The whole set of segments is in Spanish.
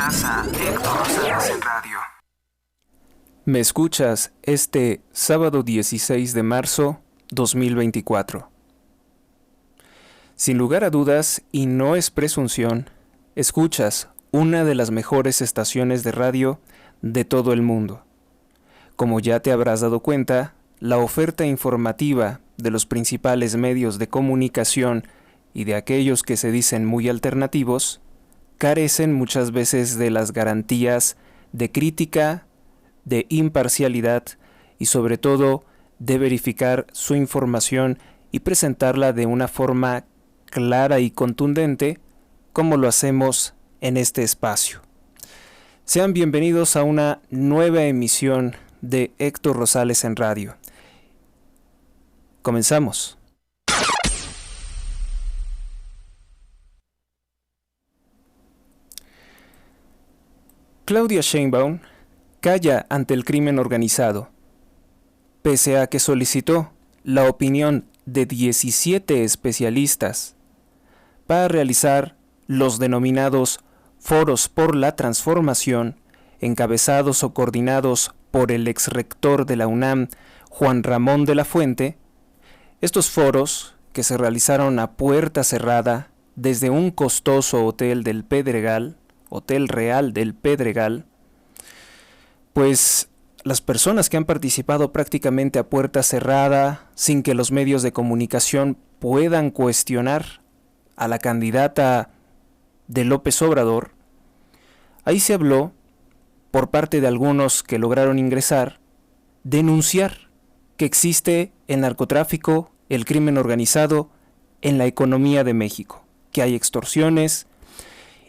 escuchas a Héctor Rosales en radio. Me escuchas este sábado 16 de marzo 2024. Sin lugar a dudas, y no es presunción, escuchas una de las mejores estaciones de radio de todo el mundo. Como ya te habrás dado cuenta, la oferta informativa de los principales medios de comunicación y de aquellos que se dicen muy alternativos, carecen muchas veces de las garantías de crítica, de imparcialidad y sobre todo de verificar su información y presentarla de una forma clara y contundente como lo hacemos en este espacio. Sean bienvenidos a una nueva emisión de Héctor Rosales en radio. Comenzamos. Claudia Sheinbaum calla ante el crimen organizado, pese a que solicitó la opinión de 17 especialistas para realizar los denominados foros por la transformación, encabezados o coordinados por el exrector de la UNAM, Juan Ramón de la Fuente. Estos foros, que se realizaron a puerta cerrada desde un costoso hotel del Pedregal, Hotel Real del Pedregal, pues las personas que han participado prácticamente a puerta cerrada, sin que los medios de comunicación puedan cuestionar a la candidata de López Obrador, ahí se habló, por parte de algunos que lograron ingresar, denunciar que existe el narcotráfico, el crimen organizado en la economía de México, que hay extorsiones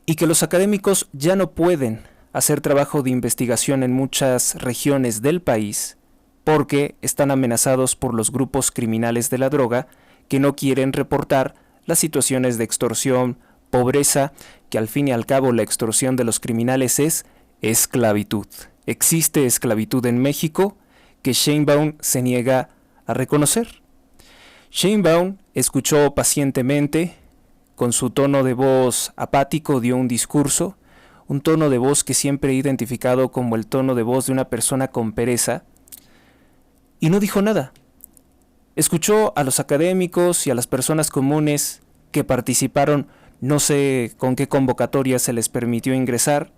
y que los académicos ya no pueden hacer trabajo de investigación en muchas regiones del país porque están amenazados por los grupos criminales de la droga que no quieren reportar las situaciones de extorsión, pobreza, que al fin y al cabo la extorsión de los criminales es esclavitud. Existe esclavitud en México que Sheinbaum se niega a reconocer. Sheinbaum escuchó pacientemente, con su tono de voz apático dio un discurso, un tono de voz que siempre he identificado como el tono de voz de una persona con pereza, y no dijo nada. Escuchó a los académicos y a las personas comunes que participaron, no sé con qué convocatoria se les permitió ingresar.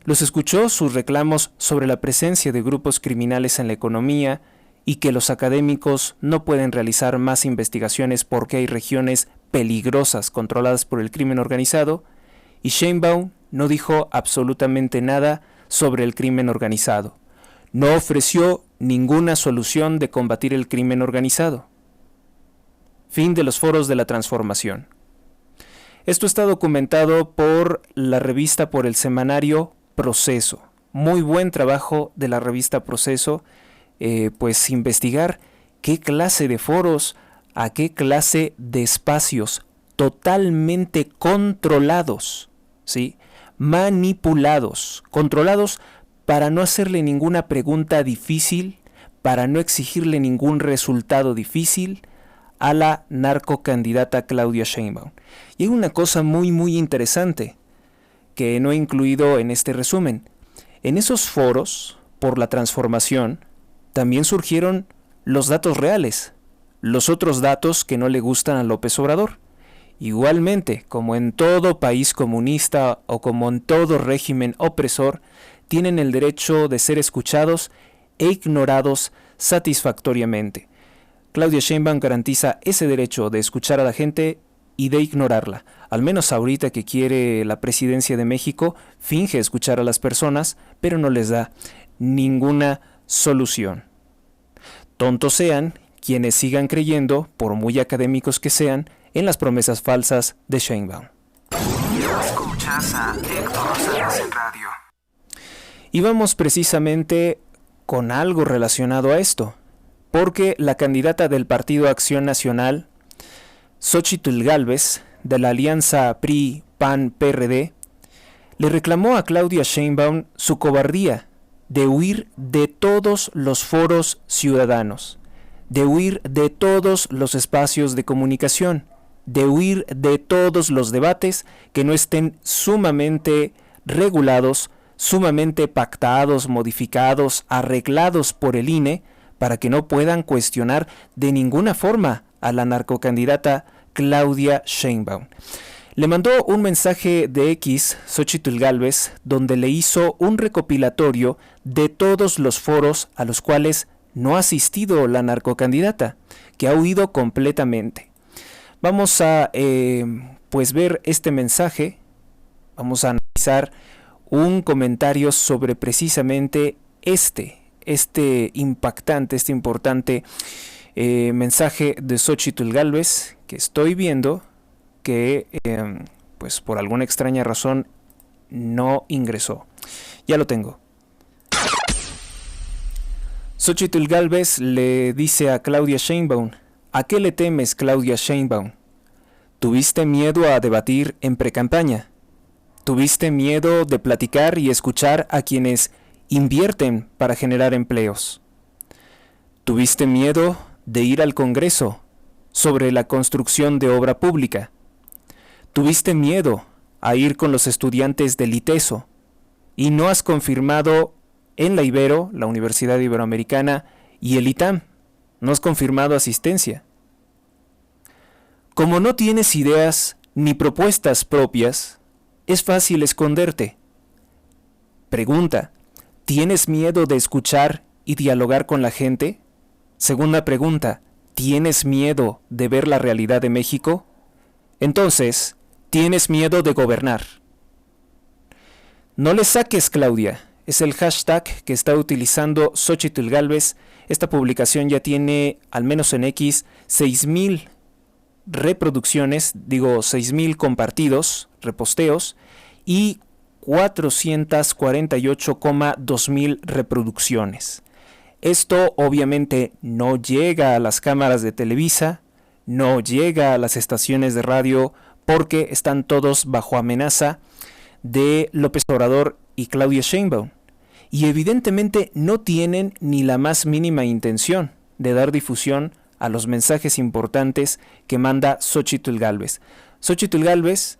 Los escuchó sus reclamos sobre la presencia de grupos criminales en la economía y que los académicos no pueden realizar más investigaciones porque hay regiones peligrosas controladas por el crimen organizado, y Sheinbaum no dijo absolutamente nada sobre el crimen organizado. No ofreció ninguna solución de combatir el crimen organizado. Fin de los foros de la transformación. Esto está documentado por la revista, por el semanario Proceso. Muy buen trabajo de la revista Proceso, pues investigar qué clase de foros, a qué clase de espacios totalmente controlados, ¿sí? Manipulados, controlados para no hacerle ninguna pregunta difícil, para no exigirle ningún resultado difícil a la narcocandidata Claudia Sheinbaum. Y hay una cosa muy interesante que no he incluido en este resumen. En esos foros por la transformación también surgieron los datos reales, los otros datos que no le gustan a López Obrador. Igualmente, como en todo país comunista o como en todo régimen opresor, tienen el derecho de ser escuchados e ignorados satisfactoriamente. Claudia Sheinbaum garantiza ese derecho de escuchar a la gente y de ignorarla. Al menos ahorita que quiere la presidencia de México, finge escuchar a las personas, pero no les da ninguna solución. Tontos sean quienes sigan creyendo, por muy académicos que sean, en las promesas falsas de Sheinbaum. Escuchas a Héctor Rosales en radio. Y vamos precisamente con algo relacionado a esto, porque la candidata del Partido Acción Nacional, Xóchitl Gálvez, de la alianza PRI-PAN-PRD, le reclamó a Claudia Sheinbaum su cobardía de huir de todos los foros ciudadanos, de huir de todos los espacios de comunicación, de huir de todos los debates que no estén sumamente regulados, sumamente pactados, modificados, arreglados por el INE para que no puedan cuestionar de ninguna forma a la narcocandidata Claudia Sheinbaum. Le mandó un mensaje de X, Xóchitl Gálvez, donde le hizo un recopilatorio de todos los foros a los cuales no ha asistido la narcocandidata, que ha huido completamente. Vamos a ver este mensaje, vamos a analizar un comentario sobre precisamente este impactante, este importante mensaje de Xóchitl Gálvez, que estoy viendo que pues por alguna extraña razón no ingresó. Ya lo tengo. Xóchitl Gálvez le dice a Claudia Sheinbaum: ¿a qué le temes, Claudia Sheinbaum? ¿Tuviste miedo a debatir en precampaña? ¿Tuviste miedo de platicar y escuchar a quienes invierten para generar empleos? ¿Tuviste miedo de ir al Congreso sobre la construcción de obra pública? ¿Tuviste miedo a ir con los estudiantes del ITESO y no has confirmado en la Ibero, la Universidad Iberoamericana, y el ITAM? No has confirmado asistencia. Como no tienes ideas ni propuestas propias, es fácil esconderte. Pregunta: ¿tienes miedo de escuchar y dialogar con la gente? Segunda pregunta: ¿tienes miedo de ver la realidad de México? Entonces, ¿tienes miedo de gobernar? No le saques, Claudia. Es el hashtag que está utilizando Xóchitl Gálvez. Esta publicación ya tiene, al menos en X, 6,000 reproducciones, 6,000 compartidos, reposteos, y 448,2,000 reproducciones. Esto obviamente no llega a las cámaras de Televisa, no llega a las estaciones de radio, porque están todos bajo amenaza de López Obrador y Claudia Sheinbaum. Y evidentemente no tienen ni la más mínima intención de dar difusión a los mensajes importantes que manda Xóchitl Gálvez. Xóchitl Gálvez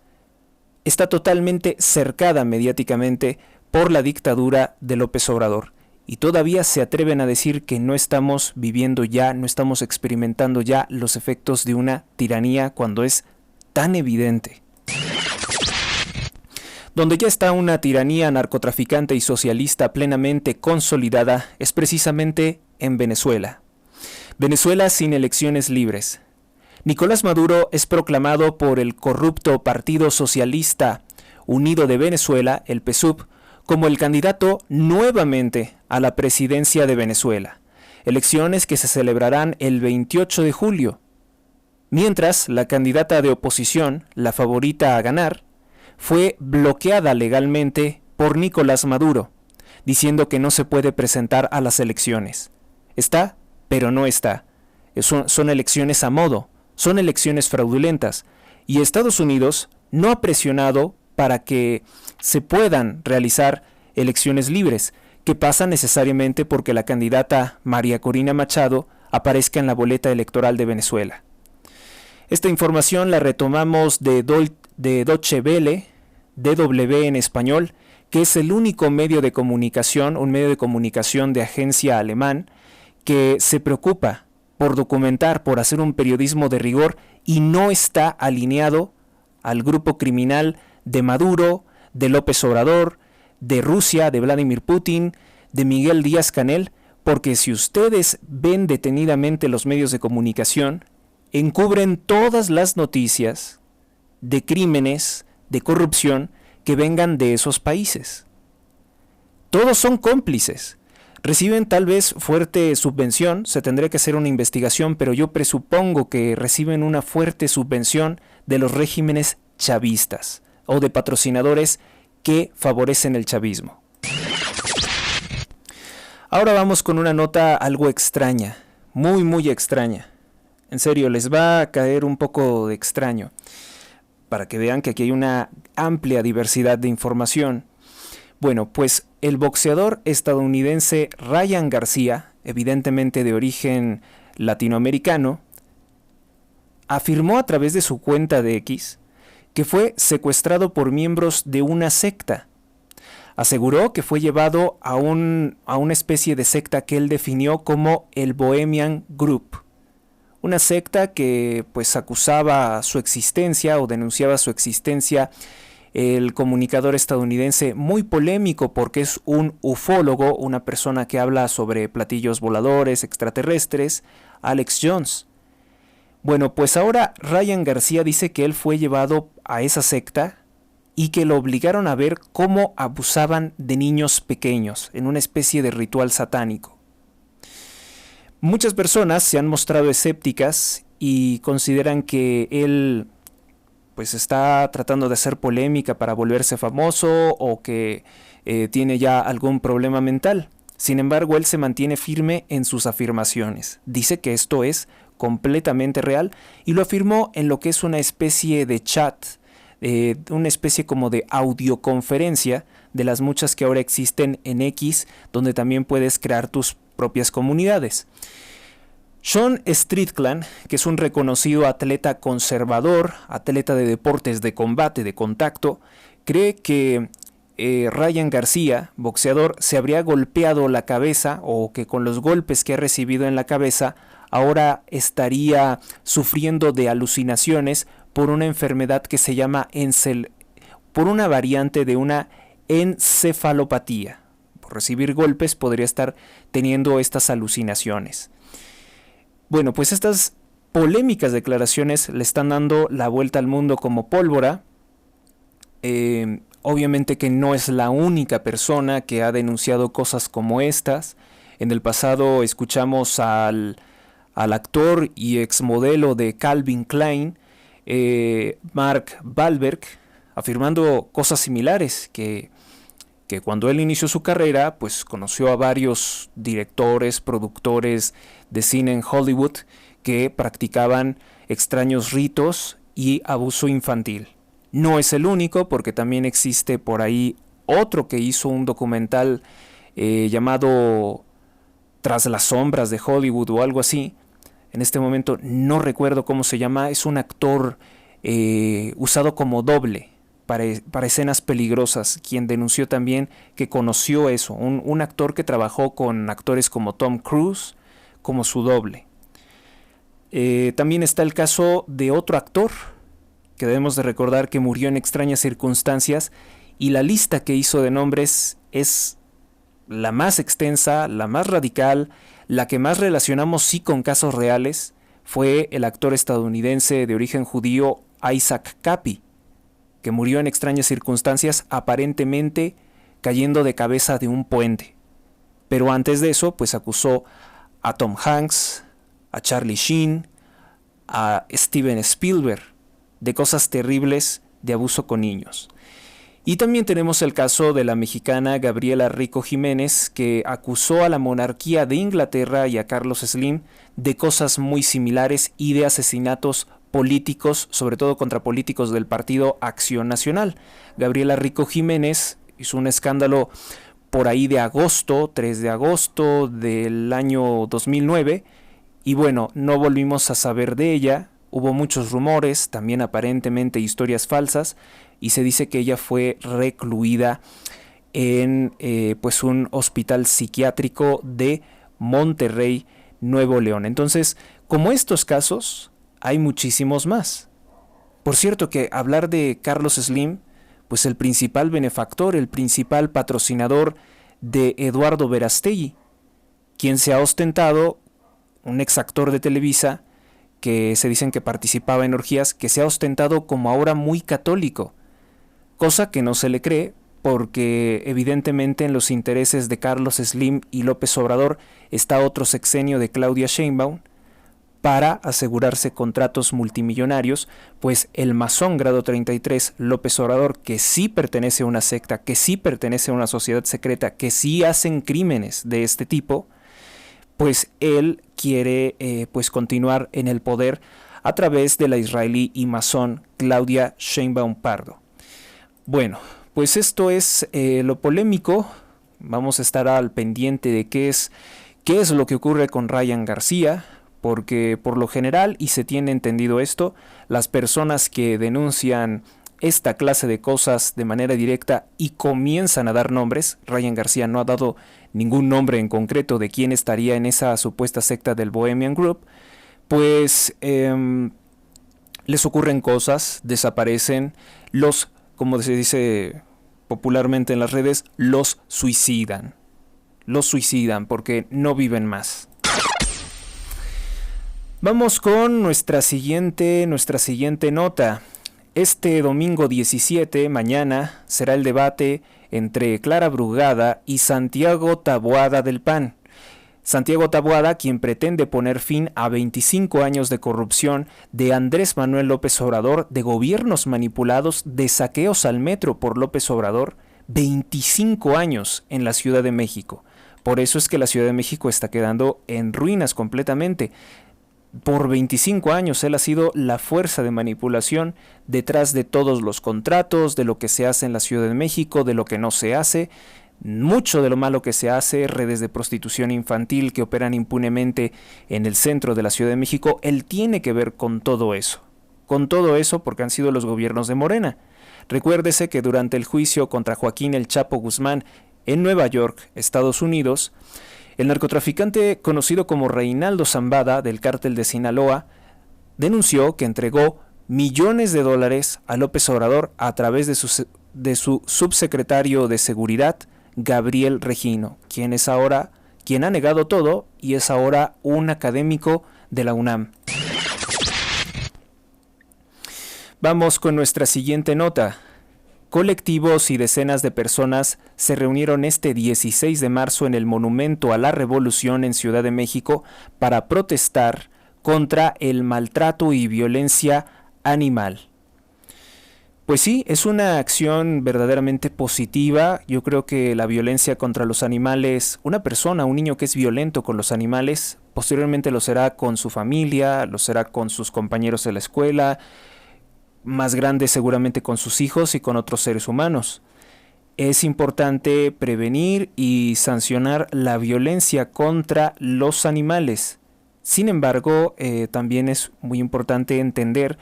está totalmente cercada mediáticamente por la dictadura de López Obrador. Y todavía se atreven a decir que no estamos viviendo ya, no estamos experimentando ya los efectos de una tiranía cuando es tan evidente. Donde ya está una tiranía narcotraficante y socialista plenamente consolidada es precisamente en Venezuela. Venezuela sin elecciones libres. Nicolás Maduro es proclamado por el corrupto Partido Socialista Unido de Venezuela, el PSUV, como el candidato nuevamente a la presidencia de Venezuela. Elecciones que se celebrarán el 28 de julio. Mientras, la candidata de oposición, la favorita a ganar, fue bloqueada legalmente por Nicolás Maduro, diciendo que no se puede presentar a las elecciones. Está, pero no está. Son elecciones a modo, son elecciones fraudulentas, y Estados Unidos no ha presionado para que se puedan realizar elecciones libres, que pasan necesariamente porque la candidata María Corina Machado aparezca en la boleta electoral de Venezuela. Esta información la retomamos de Deutsche Welle, DW en español, que es el único medio de comunicación, un medio de comunicación de agencia alemán, que se preocupa por documentar, por hacer un periodismo de rigor y no está alineado al grupo criminal de Maduro, de López Obrador, de Rusia, de Vladimir Putin, de Miguel Díaz-Canel, porque si ustedes ven detenidamente los medios de comunicación, encubren todas las noticias de crímenes, de corrupción que vengan de esos países. Todos son cómplices. Reciben tal vez fuerte subvención, se tendría que hacer una investigación, pero yo presupongo que reciben una fuerte subvención de los regímenes chavistas o de patrocinadores que favorecen el chavismo. Ahora vamos con una nota algo extraña, muy extraña. En serio, les va a caer un poco de extraño, para que vean que aquí hay una amplia diversidad de información. Bueno, pues el boxeador estadounidense Ryan García, evidentemente de origen latinoamericano, afirmó a través de su cuenta de X que fue secuestrado por miembros de una secta Aseguró que fue llevado a una especie de secta que él definió como el Bohemian Group, una secta que pues acusaba su existencia o denunciaba su existencia el comunicador estadounidense, muy polémico porque es un ufólogo, una persona que habla sobre platillos voladores extraterrestres, Alex Jones. Bueno, pues ahora Ryan García dice que él fue llevado a esa secta y que lo obligaron a ver cómo abusaban de niños pequeños en una especie de ritual satánico. Muchas personas se han mostrado escépticas y consideran que él pues está tratando de hacer polémica para volverse famoso o que tiene ya algún problema mental. Sin embargo, él se mantiene firme en sus afirmaciones. Dice que esto es completamente real y lo afirmó en lo que es una especie de chat, una especie como de audioconferencia de las muchas que ahora existen en X, donde también puedes crear tus propias comunidades. Sean Strickland, que es un reconocido atleta conservador, atleta de deportes de combate, de contacto, cree que Ryan García, boxeador, se habría golpeado la cabeza o que con los golpes que ha recibido en la cabeza ahora estaría sufriendo de alucinaciones por una enfermedad que se llama por una variante de una encefalopatía. Por recibir golpes podría estar teniendo estas alucinaciones. Bueno, pues estas polémicas declaraciones le están dando la vuelta al mundo como pólvora. Obviamente que no es la única persona que ha denunciado cosas como estas. En el pasado escuchamos al actor y exmodelo de Calvin Klein, Mark Wahlberg, afirmando cosas similares, que cuando él inició su carrera, pues conoció a varios directores, productores de cine en Hollywood que practicaban extraños ritos y abuso infantil. No es el único, porque también existe por ahí otro que hizo un documental llamado Tras las sombras de Hollywood o algo así. En este momento no recuerdo cómo se llama. Es un actor usado como doble para escenas peligrosas, quien denunció también que conoció eso, un actor que trabajó con actores como Tom Cruise como su doble. También está el caso de otro actor que debemos de recordar que murió en extrañas circunstancias, y la lista que hizo de nombres es la más extensa, la más radical, la que más relacionamos sí con casos reales. Fue el actor estadounidense de origen judío Isaac Kappy, que murió en extrañas circunstancias, aparentemente cayendo de cabeza de un puente. Pero antes de eso, pues acusó a Tom Hanks, a Charlie Sheen, a Steven Spielberg de cosas terribles de abuso con niños. Y también tenemos el caso de la mexicana Gabriela Rico Jiménez, que acusó a la monarquía de Inglaterra y a Carlos Slim de cosas muy similares y de asesinatos políticos, sobre todo contra políticos del partido Acción Nacional. Gabriela Rico Jiménez hizo un escándalo por ahí de agosto, 3 de agosto del año 2009, y bueno, no volvimos a saber de ella. Hubo muchos rumores, también aparentemente historias falsas, y se dice que ella fue recluida en pues un hospital psiquiátrico de Monterrey, Nuevo León. Entonces, como estos casos, hay muchísimos más. Por cierto que hablar de Carlos Slim, pues el principal benefactor, el principal patrocinador de Eduardo Verástegui, quien se ha ostentado, un exactor de Televisa, que se dicen que participaba en orgías, que se ha ostentado como ahora muy católico, cosa que no se le cree, porque evidentemente en los intereses de Carlos Slim y López Obrador está otro sexenio de Claudia Sheinbaum para asegurarse contratos multimillonarios, pues el masón grado 33 López Obrador, que sí pertenece a una secta, que sí pertenece a una sociedad secreta, que sí hacen crímenes de este tipo, pues él quiere pues continuar en el poder a través de la israelí y masón Claudia Sheinbaum Pardo. Bueno, pues esto es lo polémico. Vamos a estar al pendiente de qué es lo que ocurre con Ryan García, porque por lo general, y se tiene entendido esto, las personas que denuncian esta clase de cosas de manera directa y comienzan a dar nombres. Ryan García no ha dado ningún nombre en concreto de quién estaría en esa supuesta secta del Bohemian Group, pues les ocurren cosas, desaparecen, como se dice popularmente en las redes, los suicidan porque no viven más. Vamos con nuestra siguiente nota. Este domingo 17, mañana, será el debate entre Clara Brugada y Santiago Taboada del PAN. Santiago Taboada, quien pretende poner fin a 25 años de corrupción de Andrés Manuel López Obrador, de gobiernos manipulados, de saqueos al metro por López Obrador, 25 años en la Ciudad de México. Por eso es que la Ciudad de México está quedando en ruinas completamente. Por 25 años él ha sido la fuerza de manipulación detrás de todos los contratos, de lo que se hace en la Ciudad de México, de lo que no se hace. Mucho de lo malo que se hace, redes de prostitución infantil que operan impunemente en el centro de la Ciudad de México, él tiene que ver con todo eso. Con todo eso porque han sido los gobiernos de Morena. Recuérdese que durante el juicio contra Joaquín El Chapo Guzmán en Nueva York, Estados Unidos, el narcotraficante conocido como Reinaldo Zambada del cártel de Sinaloa denunció que entregó millones de dólares a López Obrador a través de su subsecretario de Seguridad, Gabriel Regino, quien ha negado todo y es ahora un académico de la UNAM. Vamos con nuestra siguiente nota. Colectivos y decenas de personas se reunieron este 16 de marzo en el Monumento a la Revolución en Ciudad de México para protestar contra el maltrato y violencia animal. Pues sí, es una acción verdaderamente positiva. Yo creo que la violencia contra los animales, un niño que es violento con los animales, posteriormente lo será con su familia, lo será con sus compañeros de la escuela, más grande seguramente con sus hijos y con otros seres humanos. Es importante prevenir y sancionar la violencia contra los animales. Sin embargo, también es muy importante entender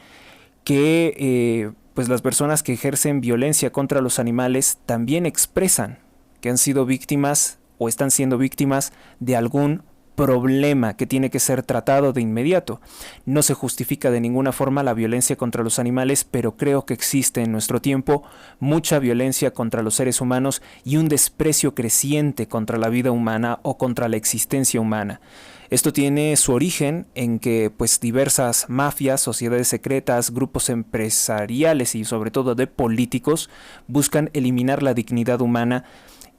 que pues las personas que ejercen violencia contra los animales también expresan que han sido víctimas o están siendo víctimas de algún problema que tiene que ser tratado de inmediato. No se justifica de ninguna forma la violencia contra los animales, pero creo que existe en nuestro tiempo mucha violencia contra los seres humanos y un desprecio creciente contra la vida humana o contra la existencia humana. Esto tiene su origen en que pues diversas mafias, sociedades secretas, grupos empresariales y sobre todo de políticos buscan eliminar la dignidad humana.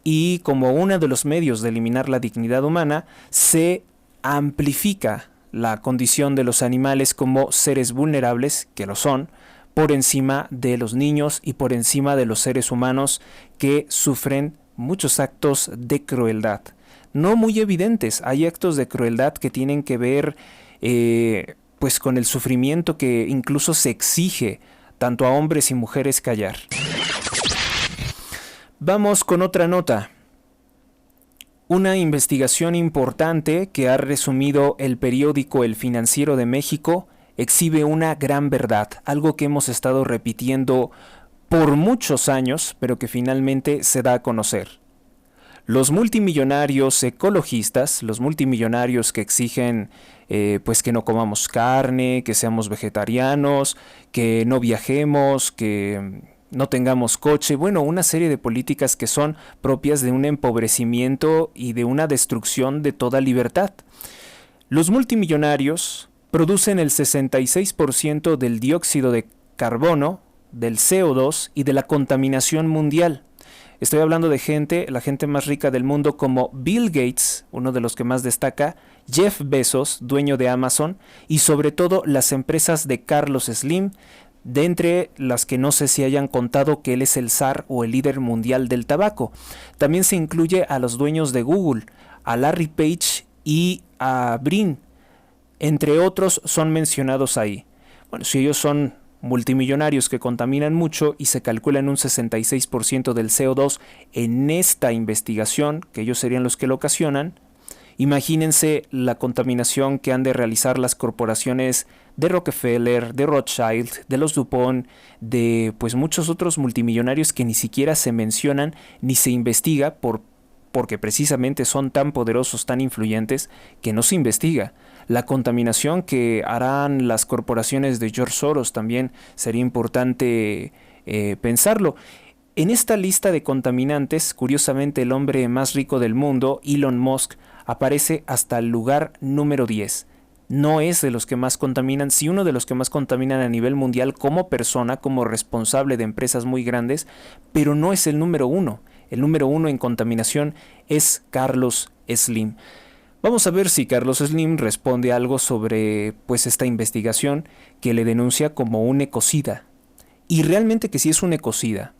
Y como uno de los medios de eliminar la dignidad humana, se amplifica la condición de los animales como seres vulnerables, que lo son, por encima de los niños y por encima de los seres humanos que sufren muchos actos de crueldad. No muy evidentes, hay actos de crueldad que tienen que ver pues con el sufrimiento que incluso se exige tanto a hombres y mujeres callar. Vamos con otra nota. Una investigación importante que ha resumido el periódico El Financiero de México exhibe una gran verdad, algo que hemos estado repitiendo por muchos años, pero que finalmente se da a conocer. Los multimillonarios ecologistas, los multimillonarios que exigen pues que no comamos carne, que seamos vegetarianos, que no viajemos, que no tengamos coche, bueno, una serie de políticas que son propias de un empobrecimiento y de una destrucción de toda libertad. Los multimillonarios producen el 66% del dióxido de carbono, del CO2 y de la contaminación mundial. Estoy hablando de la gente más rica del mundo como Bill Gates, uno de los que más destaca, Jeff Bezos, dueño de Amazon, y sobre todo las empresas de Carlos Slim, de entre las que no sé si hayan contado que él es el zar o el líder mundial del tabaco. También se incluye a los dueños de Google, a Larry Page y a Brin, entre otros son mencionados ahí. Bueno, si ellos son multimillonarios que contaminan mucho y se calcula en un 66% del CO2 en esta investigación, que ellos serían los que lo ocasionan, Imagínense la contaminación que han de realizar las corporaciones de Rockefeller, de Rothschild, de los DuPont, de pues muchos otros multimillonarios que ni siquiera se mencionan ni se investiga porque precisamente son tan poderosos, tan influyentes, que no se investiga. La contaminación que harán las corporaciones de George Soros también sería importante pensarlo. En esta lista de contaminantes, curiosamente el hombre más rico del mundo, Elon Musk, aparece hasta el lugar número 10. No es de los que más contaminan, sí uno de los que más contaminan a nivel mundial como persona, como responsable de empresas muy grandes, pero no es el número 1. El número 1 en contaminación es Carlos Slim. Vamos a ver si Carlos Slim responde algo sobre pues esta investigación que le denuncia como un ecocida. Y realmente que sí es un ecocida.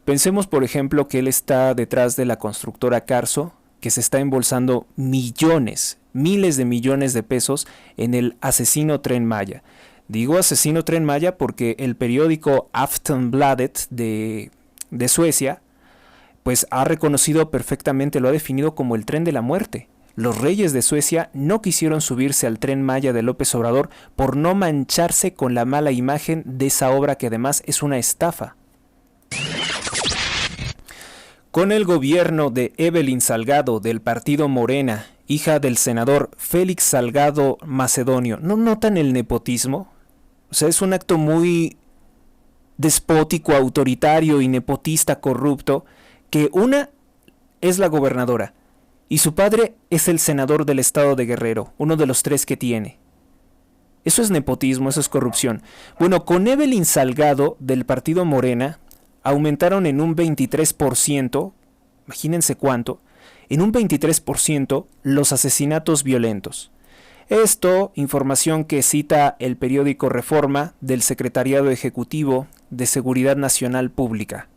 Pensemos, por ejemplo, que él está detrás de la constructora Carso, que se está embolsando millones, miles de millones de pesos en el asesino Tren Maya. Digo asesino Tren Maya porque el periódico Aftonbladet de Suecia pues ha reconocido perfectamente, lo ha definido como el tren de la muerte. Los reyes de Suecia no quisieron subirse al Tren Maya de López Obrador por no mancharse con la mala imagen de esa obra que además es una estafa. Con el gobierno de Evelyn Salgado del partido Morena, hija del senador Félix Salgado Macedonio, ¿no notan el nepotismo? O sea, es un acto muy despótico, autoritario y nepotista corrupto, que una es la gobernadora y su padre es el senador del estado de Guerrero, uno de los 3 que tiene. Eso es nepotismo, eso es corrupción. Bueno, con Evelyn Salgado del partido Morena aumentaron en un 23%, imagínense cuánto, en un 23% los asesinatos violentos. Esto, información que cita el periódico Reforma del Secretariado Ejecutivo de Seguridad Nacional Pública.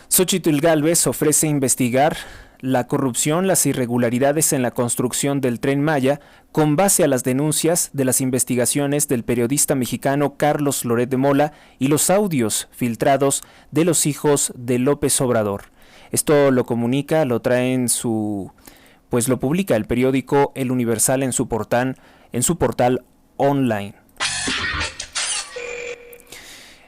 Xóchitl Gálvez ofrece investigar la corrupción, las irregularidades en la construcción del Tren Maya con base a las denuncias de las investigaciones del periodista mexicano Carlos Loret de Mola y los audios filtrados de los hijos de López Obrador. Esto lo comunica, lo trae pues lo publica el periódico El Universal en su portal online.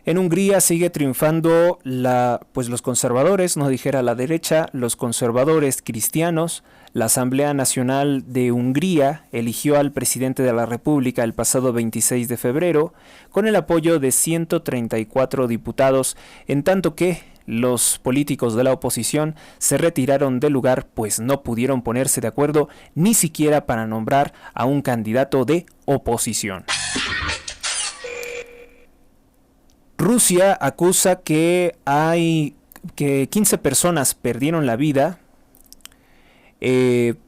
En Hungría sigue triunfando los conservadores, no dijera la derecha, los conservadores cristianos. La Asamblea Nacional de Hungría eligió al presidente de la República el pasado 26 de febrero con el apoyo de 134 diputados, en tanto que los políticos de la oposición se retiraron del lugar pues no pudieron ponerse de acuerdo ni siquiera para nombrar a un candidato de oposición. Rusia acusa que 15 personas perdieron la vida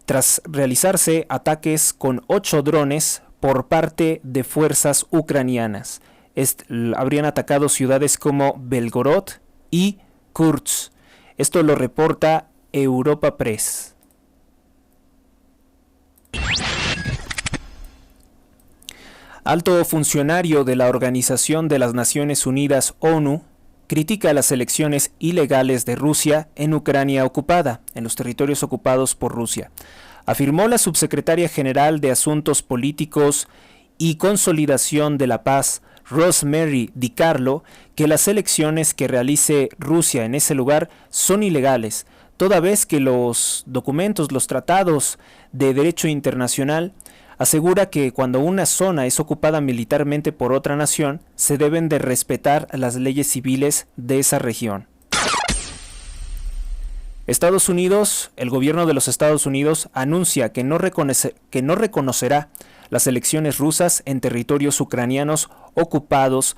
tras realizarse ataques con 8 drones por parte de fuerzas ucranianas. Habrían atacado ciudades como Belgorod y Kursk. Esto lo reporta Europa Press. Alto funcionario de la Organización de las Naciones Unidas, ONU, critica las elecciones ilegales de Rusia en Ucrania ocupada, en los territorios ocupados por Rusia. Afirmó la subsecretaria general de Asuntos Políticos y Consolidación de la Paz, Rosemary DiCarlo, que las elecciones que realice Rusia en ese lugar son ilegales, toda vez que los documentos, los tratados de derecho internacional asegura que cuando una zona es ocupada militarmente por otra nación, se deben de respetar las leyes civiles de esa región. Estados Unidos, el gobierno de los Estados Unidos anuncia que no reconocerá las elecciones rusas en territorios ucranianos ocupados,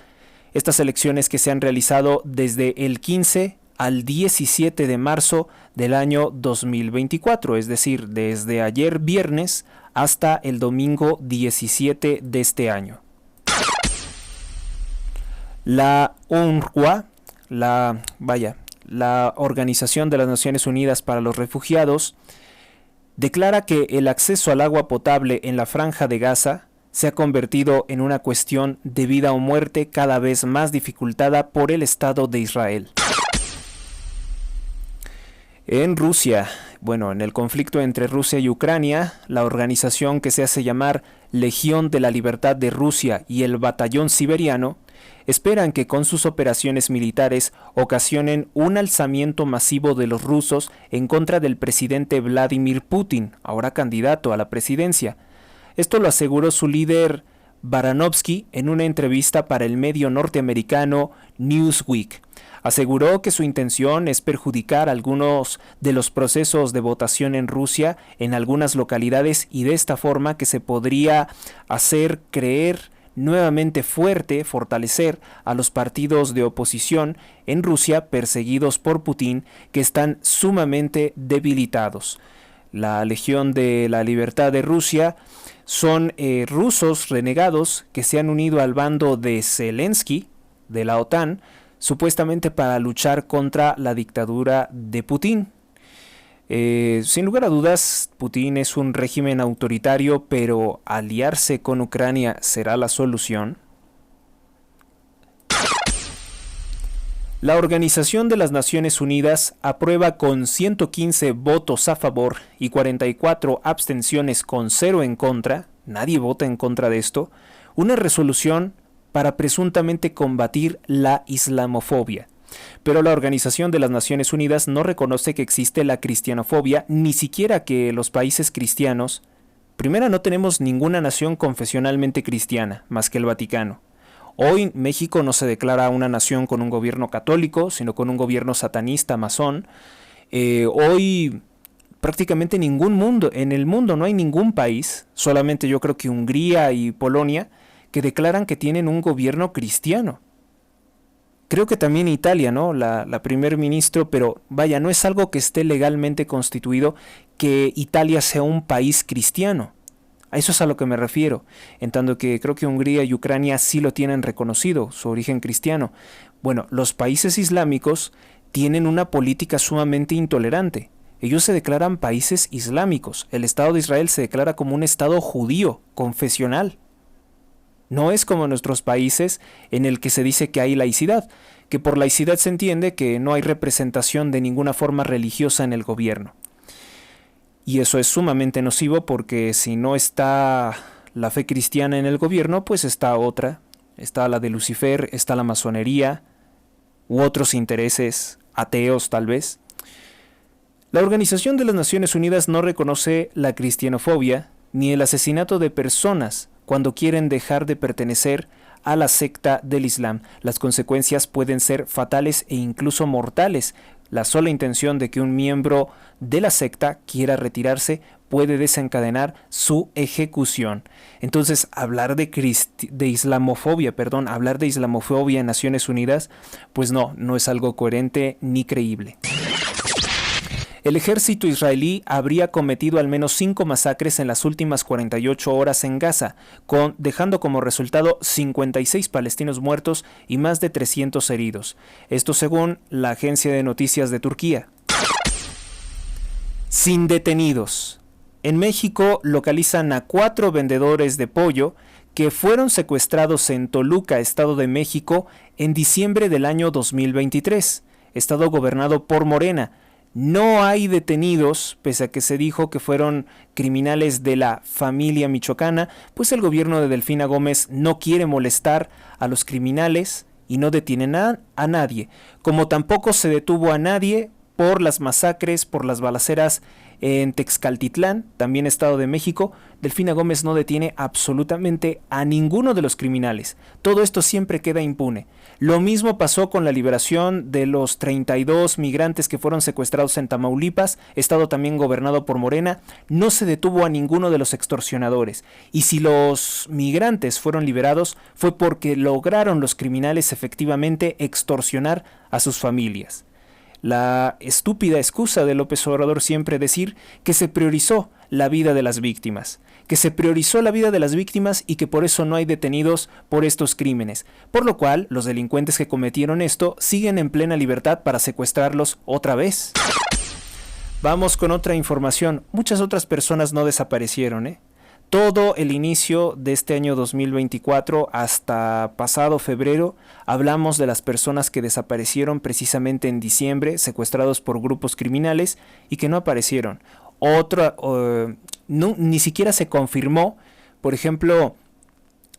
estas elecciones que se han realizado desde el 15 al 17 de marzo del año 2024, es decir, desde ayer viernes hasta el domingo 17 de este año. La UNRWA, la Organización de las Naciones Unidas para los Refugiados, declara que el acceso al agua potable en la Franja de Gaza se ha convertido en una cuestión de vida o muerte cada vez más dificultada por el Estado de Israel. En Rusia, bueno, en el conflicto entre Rusia y Ucrania, la organización que se hace llamar Legión de la Libertad de Rusia y el Batallón Siberiano esperan que con sus operaciones militares ocasionen un alzamiento masivo de los rusos en contra del presidente Vladimir Putin, ahora candidato a la presidencia. Esto lo aseguró su líder Baranovsky en una entrevista para el medio norteamericano Newsweek. Aseguró que su intención es perjudicar algunos de los procesos de votación en Rusia en algunas localidades y de esta forma que se podría hacer creer nuevamente fortalecer a los partidos de oposición en Rusia perseguidos por Putin, que están sumamente debilitados. La Legión de la Libertad de Rusia son rusos renegados que se han unido al bando de Zelensky, de la OTAN, supuestamente para luchar contra la dictadura de Putin. Sin lugar a dudas, Putin es un régimen autoritario, pero aliarse con Ucrania será la solución. La Organización de las Naciones Unidas aprueba con 115 votos a favor y 44 abstenciones con 0 en contra, nadie vota en contra de esto, una resolución para presuntamente combatir la islamofobia. Pero la Organización de las Naciones Unidas no reconoce que existe la cristianofobia, ni siquiera que los países cristianos. Primero, no tenemos ninguna nación confesionalmente cristiana, más que el Vaticano. Hoy México no se declara una nación con un gobierno católico, sino con un gobierno satanista, masón. Hoy prácticamente en el mundo no hay ningún país, solamente yo creo que Hungría y Polonia, que declaran que tienen un gobierno cristiano. Creo que también Italia, ¿no? La primer ministro, pero vaya, no es algo que esté legalmente constituido que Italia sea un país cristiano. A eso es a lo que me refiero, en tanto que creo que Hungría y Ucrania sí lo tienen reconocido, su origen cristiano. Bueno, los países islámicos tienen una política sumamente intolerante. Ellos se declaran países islámicos. El Estado de Israel se declara como un Estado judío, confesional. No es como en nuestros países en el que se dice que hay laicidad, que por laicidad se entiende que no hay representación de ninguna forma religiosa en el gobierno. Y eso es sumamente nocivo porque si no está la fe cristiana en el gobierno, pues está otra. Está la de Lucifer, está la masonería u otros intereses ateos tal vez. La Organización de las Naciones Unidas no reconoce la cristianofobia ni el asesinato de personas cuando quieren dejar de pertenecer a la secta del Islam. Las consecuencias pueden ser fatales e incluso mortales. La sola intención de que un miembro de la secta quiera retirarse puede desencadenar su ejecución. Entonces, hablar de islamofobia en Naciones Unidas, pues no es algo coherente ni creíble. El ejército israelí habría cometido al menos 5 masacres en las últimas 48 horas en Gaza, dejando como resultado 56 palestinos muertos y más de 300 heridos. Esto según la agencia de noticias de Turquía. Sin detenidos. En México localizan a 4 vendedores de pollo que fueron secuestrados en Toluca, Estado de México, en diciembre del año 2023, estado gobernado por Morena. No hay detenidos, pese a que se dijo que fueron criminales de la familia michoacana, pues el gobierno de Delfina Gómez no quiere molestar a los criminales y no detienen a nadie, como tampoco se detuvo a nadie por las masacres, por las balaceras en Texcaltitlán, también Estado de México. Delfina Gómez no detiene absolutamente a ninguno de los criminales. Todo esto siempre queda impune. Lo mismo pasó con la liberación de los 32 migrantes que fueron secuestrados en Tamaulipas, estado también gobernado por Morena. No se detuvo a ninguno de los extorsionadores. Y si los migrantes fueron liberados, fue porque lograron los criminales efectivamente extorsionar a sus familias. La estúpida excusa de López Obrador siempre decir que se priorizó la vida de las víctimas, y que por eso no hay detenidos por estos crímenes, por lo cual los delincuentes que cometieron esto siguen en plena libertad para secuestrarlos otra vez. Vamos con otra información. Muchas otras personas no desaparecieron, todo el inicio de este año 2024 hasta pasado febrero hablamos de las personas que desaparecieron precisamente en diciembre, secuestrados por grupos criminales y que no aparecieron. Ni siquiera se confirmó, por ejemplo,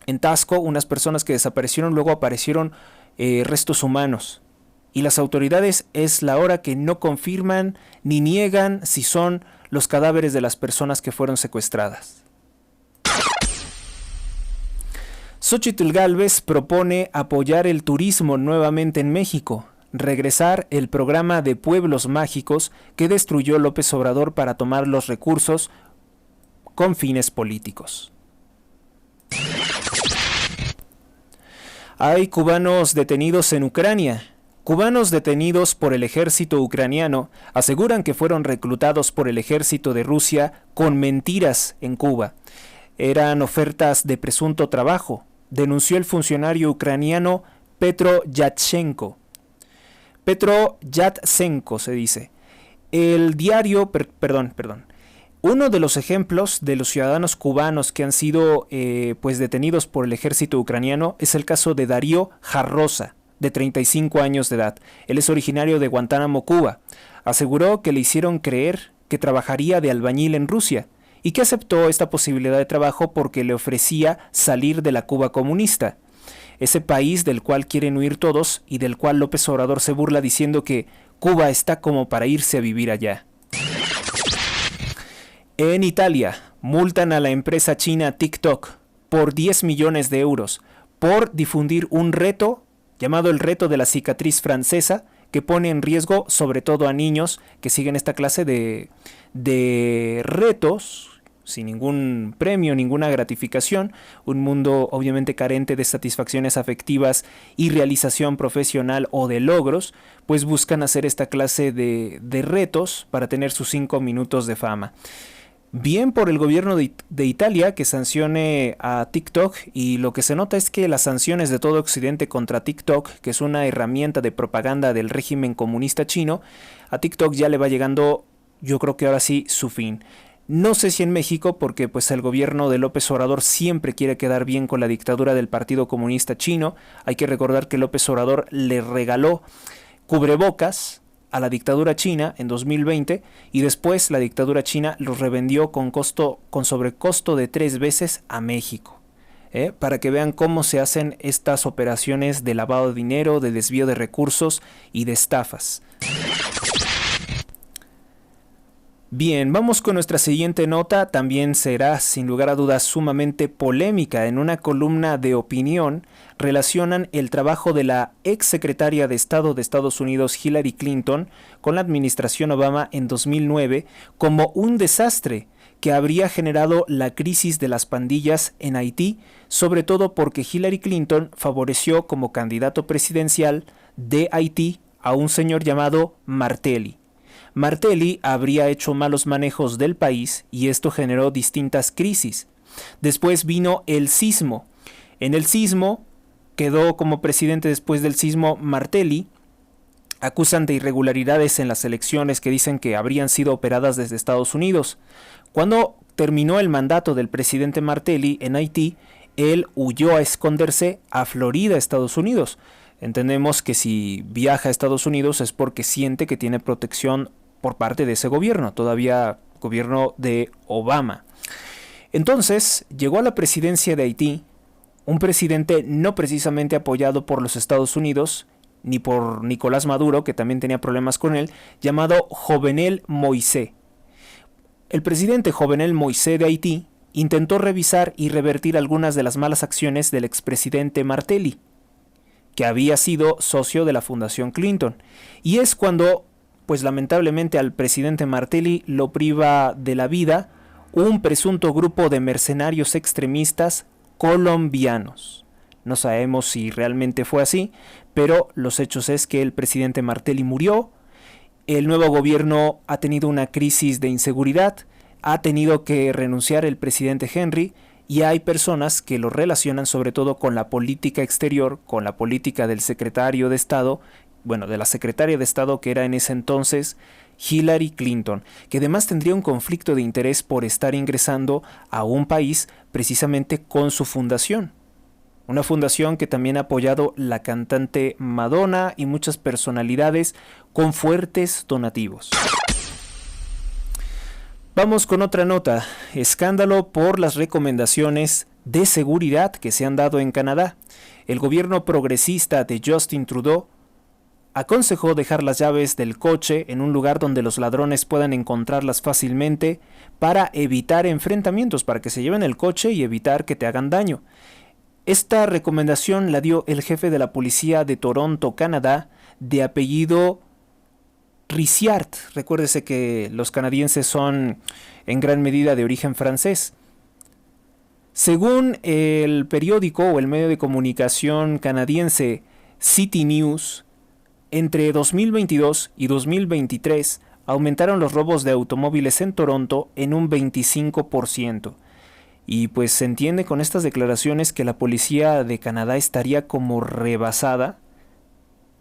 en Taxco, unas personas que desaparecieron, luego aparecieron restos humanos. Y las autoridades es la hora que no confirman ni niegan si son los cadáveres de las personas que fueron secuestradas. Xóchitl Gálvez propone apoyar el turismo nuevamente en México, regresar el programa de pueblos mágicos que destruyó López Obrador para tomar los recursos con fines políticos. Hay cubanos detenidos en Ucrania. Cubanos detenidos por el ejército ucraniano aseguran que fueron reclutados por el ejército de Rusia con mentiras en Cuba. Eran ofertas de presunto trabajo, denunció el funcionario ucraniano Petro Yatsenko. Petro Yatsenko se dice. El diario, Uno de los ejemplos de los ciudadanos cubanos que han sido detenidos por el ejército ucraniano es el caso de Darío Jarrosa, de 35 años de edad. Él es originario de Guantánamo, Cuba. Aseguró que le hicieron creer que trabajaría de albañil en Rusia y que aceptó esta posibilidad de trabajo porque le ofrecía salir de la Cuba comunista, ese país del cual quieren huir todos y del cual López Obrador se burla diciendo que Cuba está como para irse a vivir allá. En Italia, multan a la empresa china TikTok por 10 millones de euros por difundir un reto llamado el reto de la cicatriz francesa, que pone en riesgo sobre todo a niños que siguen esta clase de retos sin ningún premio, ninguna gratificación, un mundo obviamente carente de satisfacciones afectivas y realización profesional o de logros, pues buscan hacer esta clase de retos para tener sus 5 minutos de fama. Bien por el gobierno de Italia que sancione a TikTok, y lo que se nota es que las sanciones de todo Occidente contra TikTok, que es una herramienta de propaganda del régimen comunista chino, a TikTok ya le va llegando, yo creo que ahora sí, su fin. No sé si en México, porque pues el gobierno de López Obrador siempre quiere quedar bien con la dictadura del Partido Comunista Chino. Hay que recordar que López Obrador le regaló cubrebocas a la dictadura china en 2020 y después la dictadura china los revendió con sobrecosto de 3 veces a México. Para que vean cómo se hacen estas operaciones de lavado de dinero, de desvío de recursos y de estafas. Bien, vamos con nuestra siguiente nota. También será sin lugar a dudas sumamente polémica. En una columna de opinión relacionan el trabajo de la ex secretaria de Estado de Estados Unidos Hillary Clinton con la administración Obama en 2009 como un desastre que habría generado la crisis de las pandillas en Haití, sobre todo porque Hillary Clinton favoreció como candidato presidencial de Haití a un señor llamado Martelly. Martelly habría hecho malos manejos del país y esto generó distintas crisis. Después vino el sismo. En el sismo quedó como presidente después del sismo Martelly. Acusan de irregularidades en las elecciones que dicen que habrían sido operadas desde Estados Unidos. Cuando terminó el mandato del presidente Martelly en Haití, él huyó a esconderse a Florida, Estados Unidos. Entendemos que si viaja a Estados Unidos es porque siente que tiene protección por parte de ese gobierno, todavía gobierno de Obama. Entonces, llegó a la presidencia de Haití un presidente no precisamente apoyado por los Estados Unidos, ni por Nicolás Maduro, que también tenía problemas con él, llamado Jovenel Moïse. El presidente Jovenel Moïse de Haití intentó revisar y revertir algunas de las malas acciones del expresidente Martelly, que había sido socio de la Fundación Clinton. Y es cuando, pues lamentablemente al presidente Martelly lo priva de la vida un presunto grupo de mercenarios extremistas colombianos. No sabemos si realmente fue así, pero los hechos es que el presidente Martelly murió, el nuevo gobierno ha tenido una crisis de inseguridad, ha tenido que renunciar el presidente Henry, y hay personas que lo relacionan sobre todo con la política exterior, con la política del secretario de Estado, de la secretaria de Estado que era en ese entonces Hillary Clinton, que además tendría un conflicto de interés por estar ingresando a un país precisamente con su fundación. Una fundación que también ha apoyado la cantante Madonna y muchas personalidades con fuertes donativos. Vamos con otra nota. Escándalo por las recomendaciones de seguridad que se han dado en Canadá. El gobierno progresista de Justin Trudeau aconsejó dejar las llaves del coche en un lugar donde los ladrones puedan encontrarlas fácilmente para evitar enfrentamientos, para que se lleven el coche y evitar que te hagan daño. Esta recomendación la dio el jefe de la policía de Toronto, Canadá, de apellido Ricciart. Recuérdese que los canadienses son en gran medida de origen francés. Según el periódico o el medio de comunicación canadiense City News, entre 2022 y 2023 aumentaron los robos de automóviles en Toronto en un 25%. Y pues se entiende con estas declaraciones que la policía de Canadá estaría como rebasada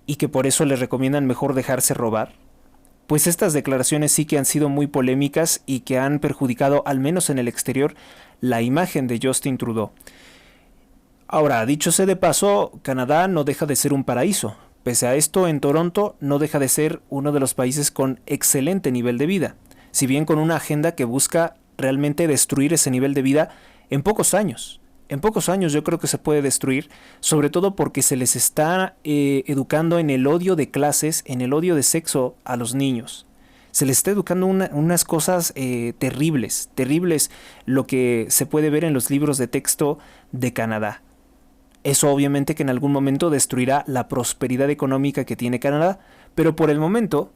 y que por eso les recomiendan mejor dejarse robar. Pues estas declaraciones sí que han sido muy polémicas y que han perjudicado, al menos en el exterior, la imagen de Justin Trudeau. Ahora, dicho sea de paso, Canadá no deja de ser un paraíso. Pese a esto, en Toronto no deja de ser uno de los países con excelente nivel de vida, si bien con una agenda que busca realmente destruir ese nivel de vida en pocos años. En pocos años yo creo que se puede destruir, sobre todo porque se les está educando en el odio de clases, en el odio de sexo a los niños. Se les está educando unas cosas terribles, lo que se puede ver en los libros de texto de Canadá. Eso obviamente que en algún momento destruirá la prosperidad económica que tiene Canadá, pero por el momento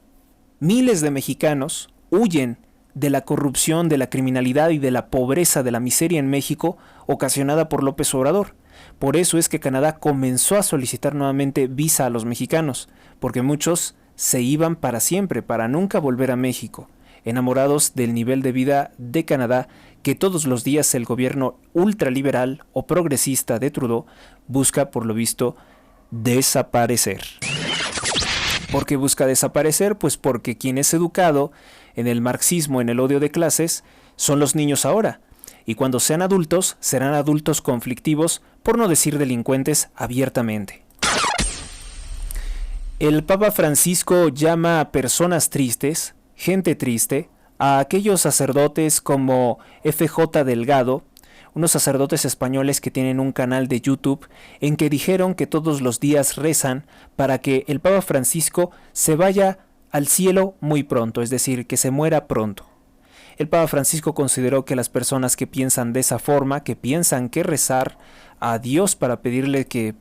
miles de mexicanos huyen de la corrupción, de la criminalidad y de la pobreza, de la miseria en México ocasionada por López Obrador. Por eso es que Canadá comenzó a solicitar nuevamente visa a los mexicanos, porque muchos se iban para siempre, para nunca volver a México, enamorados del nivel de vida de Canadá que todos los días el gobierno ultraliberal o progresista de Trudeau busca, por lo visto, desaparecer. ¿Por qué busca desaparecer? Pues porque quien es educado en el marxismo, en el odio de clases, son los niños ahora. Y cuando sean adultos, serán adultos conflictivos, por no decir delincuentes abiertamente. El Papa Francisco llama a personas tristes, gente triste, a aquellos sacerdotes como FJ Delgado, unos sacerdotes españoles que tienen un canal de YouTube en que dijeron que todos los días rezan para que el Papa Francisco se vaya al cielo muy pronto, es decir, que se muera pronto. El Papa Francisco consideró que las personas que piensan de esa forma, que piensan que rezar a Dios para pedirle que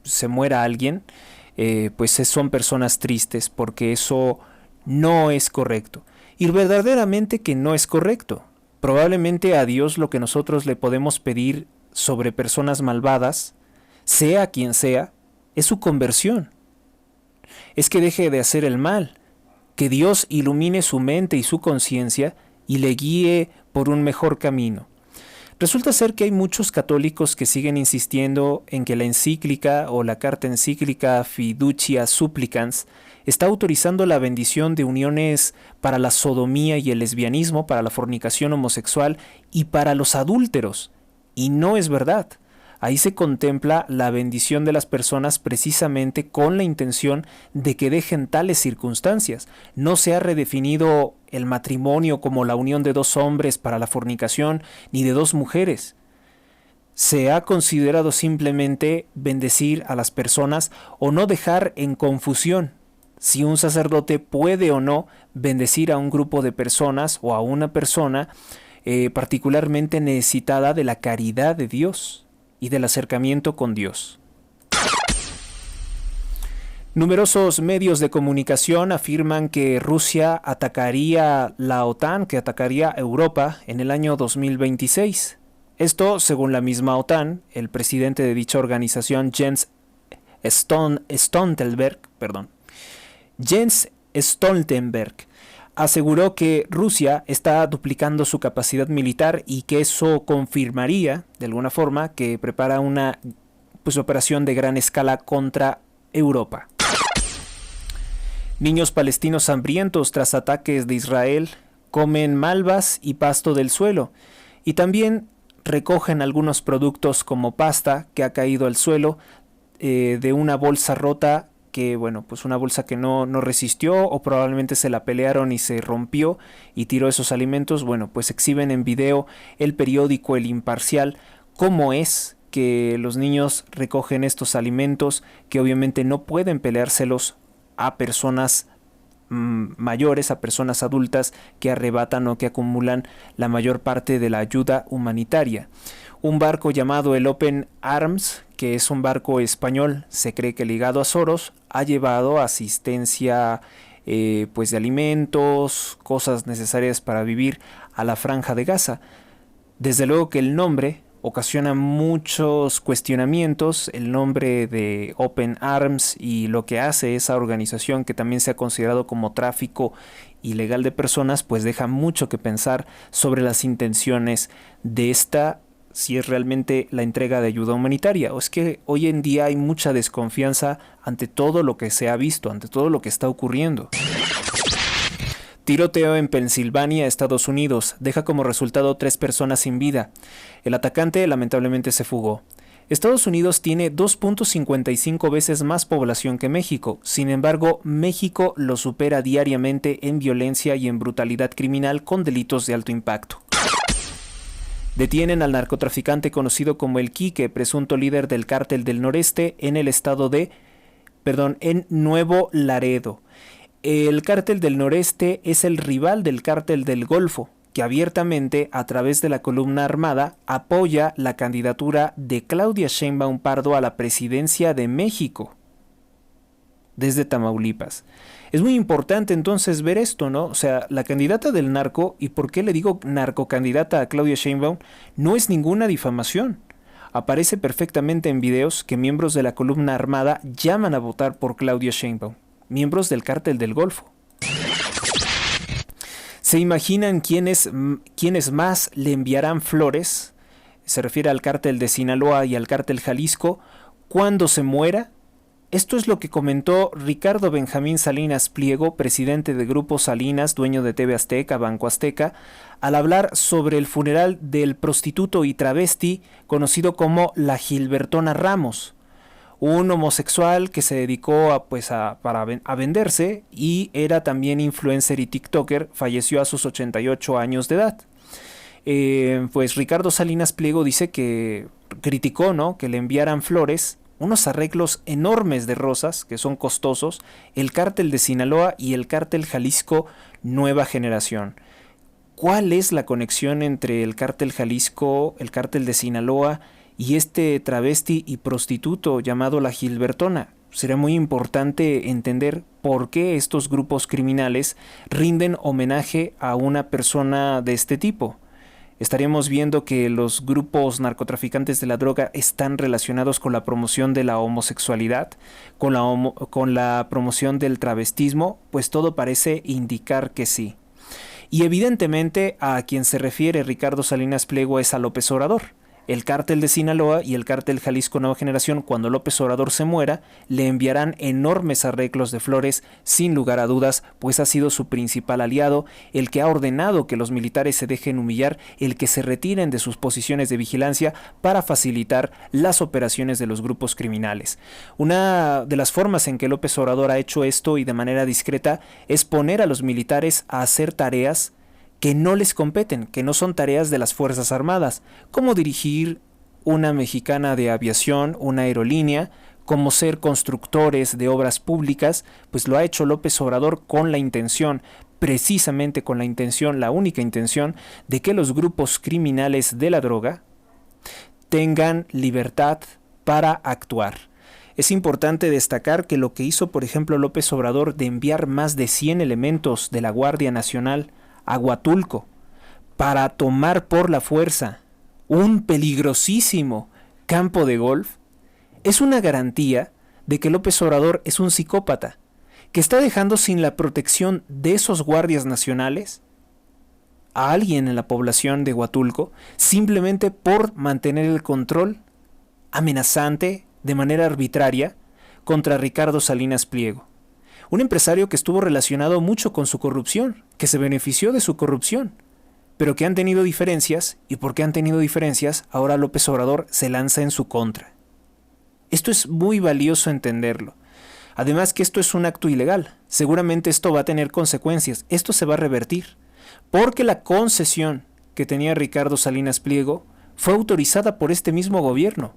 se muera alguien, son personas tristes, porque eso no es correcto. Y verdaderamente que no es correcto. Probablemente a Dios lo que nosotros le podemos pedir sobre personas malvadas, sea quien sea, es su conversión. Es que deje de hacer el mal, que Dios ilumine su mente y su conciencia y le guíe por un mejor camino. Resulta ser que hay muchos católicos que siguen insistiendo en que la encíclica o la carta encíclica Fiducia Supplicans está autorizando la bendición de uniones para la sodomía y el lesbianismo, para la fornicación homosexual y para los adúlteros. Y no es verdad. Ahí se contempla la bendición de las personas precisamente con la intención de que dejen tales circunstancias. No se ha redefinido el matrimonio como la unión de dos hombres para la fornicación, ni de dos mujeres. Se ha considerado simplemente bendecir a las personas o no dejar en confusión si un sacerdote puede o no bendecir a un grupo de personas o a una persona particularmente necesitada de la caridad de Dios y del acercamiento con Dios. Numerosos medios de comunicación afirman que Rusia atacaría la OTAN, que atacaría Europa en el año 2026. Esto, según la misma OTAN, el presidente de dicha organización, Jens Stoltenberg, aseguró que Rusia está duplicando su capacidad militar y que eso confirmaría, de alguna forma, que prepara una operación de gran escala contra Europa. Niños palestinos hambrientos tras ataques de Israel comen malvas y pasto del suelo y también recogen algunos productos como pasta que ha caído al suelo de una bolsa rota que, bueno, pues una bolsa que no resistió o probablemente se la pelearon y se rompió y tiró esos alimentos. Bueno, pues exhiben en video el periódico El Imparcial cómo es que los niños recogen estos alimentos que obviamente no pueden peleárselos a personas mayores, a personas adultas que arrebatan o que acumulan la mayor parte de la ayuda humanitaria. Un barco llamado el Open Arms, que es un barco español, se cree que ligado a Soros, ha llevado asistencia pues de alimentos, cosas necesarias para vivir a la Franja de Gaza. Desde luego que el nombre ocasiona muchos cuestionamientos, el nombre de Open Arms y lo que hace esa organización, que también se ha considerado como tráfico ilegal de personas, pues deja mucho que pensar sobre las intenciones de esta, si es realmente la entrega de ayuda humanitaria. O es que hoy en día hay mucha desconfianza ante todo lo que se ha visto, ante todo lo que está ocurriendo. Tiroteo en Pensilvania, Estados Unidos, deja como resultado 3 personas sin vida. El atacante lamentablemente se fugó. Estados Unidos tiene 2.55 veces más población que México. Sin embargo, México lo supera diariamente en violencia y en brutalidad criminal con delitos de alto impacto. Detienen al narcotraficante conocido como El Quique, presunto líder del Cártel del Noreste en en Nuevo Laredo. El Cártel del Noreste es el rival del Cártel del Golfo, que abiertamente, a través de la columna armada, apoya la candidatura de Claudia Sheinbaum Pardo a la presidencia de México, desde Tamaulipas. Es muy importante entonces ver esto, ¿no? O sea, la candidata del narco, y por qué le digo narcocandidata a Claudia Sheinbaum, no es ninguna difamación. Aparece perfectamente en videos que miembros de la columna armada llaman a votar por Claudia Sheinbaum, miembros del Cártel del Golfo. ¿Se imaginan quiénes más le enviarán flores? Se refiere al Cártel de Sinaloa y al Cártel Jalisco cuando se muera. Esto es lo que comentó Ricardo Benjamín Salinas Pliego, presidente de Grupo Salinas, dueño de TV Azteca, Banco Azteca, al hablar sobre el funeral del prostituto y travesti conocido como la Gilbertona Ramos, un homosexual que se dedicó a venderse y era también influencer y tiktoker. Falleció a sus 88 años de edad. Pues Ricardo Salinas Pliego dice que criticó, ¿no?, que le enviaran flores, unos arreglos enormes de rosas que son costosos, el Cártel de Sinaloa y el Cártel Jalisco Nueva Generación. ¿Cuál es la conexión entre el Cártel Jalisco, el Cártel de Sinaloa y este travesti y prostituto llamado la Gilbertona? Será muy importante entender por qué estos grupos criminales rinden homenaje a una persona de este tipo. Estaríamos viendo que los grupos narcotraficantes de la droga están relacionados con la promoción de la homosexualidad, con la promoción del travestismo, pues todo parece indicar que sí. Y evidentemente a quien se refiere Ricardo Salinas Pliego es a López Obrador. El Cártel de Sinaloa y el Cártel Jalisco Nueva Generación, cuando López Obrador se muera, le enviarán enormes arreglos de flores, sin lugar a dudas, pues ha sido su principal aliado, el que ha ordenado que los militares se dejen humillar, el que se retiren de sus posiciones de vigilancia para facilitar las operaciones de los grupos criminales. Una de las formas en que López Obrador ha hecho esto, y de manera discreta, es poner a los militares a hacer tareas que no les competen, que no son tareas de las Fuerzas Armadas, como dirigir una mexicana de aviación, una aerolínea, como ser constructores de obras públicas. Pues lo ha hecho López Obrador con la intención, precisamente con la intención, la única intención, de que los grupos criminales de la droga tengan libertad para actuar. Es importante destacar que lo que hizo, por ejemplo, López Obrador de enviar más de 100 elementos de la Guardia Nacional a Huatulco para tomar por la fuerza un peligrosísimo campo de golf, es una garantía de que López Obrador es un psicópata, que está dejando sin la protección de esos guardias nacionales a alguien en la población de Huatulco, simplemente por mantener el control amenazante, de manera arbitraria, contra Ricardo Salinas Pliego. Un empresario que estuvo relacionado mucho con su corrupción, que se benefició de su corrupción, pero que han tenido diferencias, y porque han tenido diferencias, ahora López Obrador se lanza en su contra. Esto es muy valioso entenderlo. Además que esto es un acto ilegal. Seguramente esto va a tener consecuencias. Esto se va a revertir. Porque la concesión que tenía Ricardo Salinas Pliego fue autorizada por este mismo gobierno.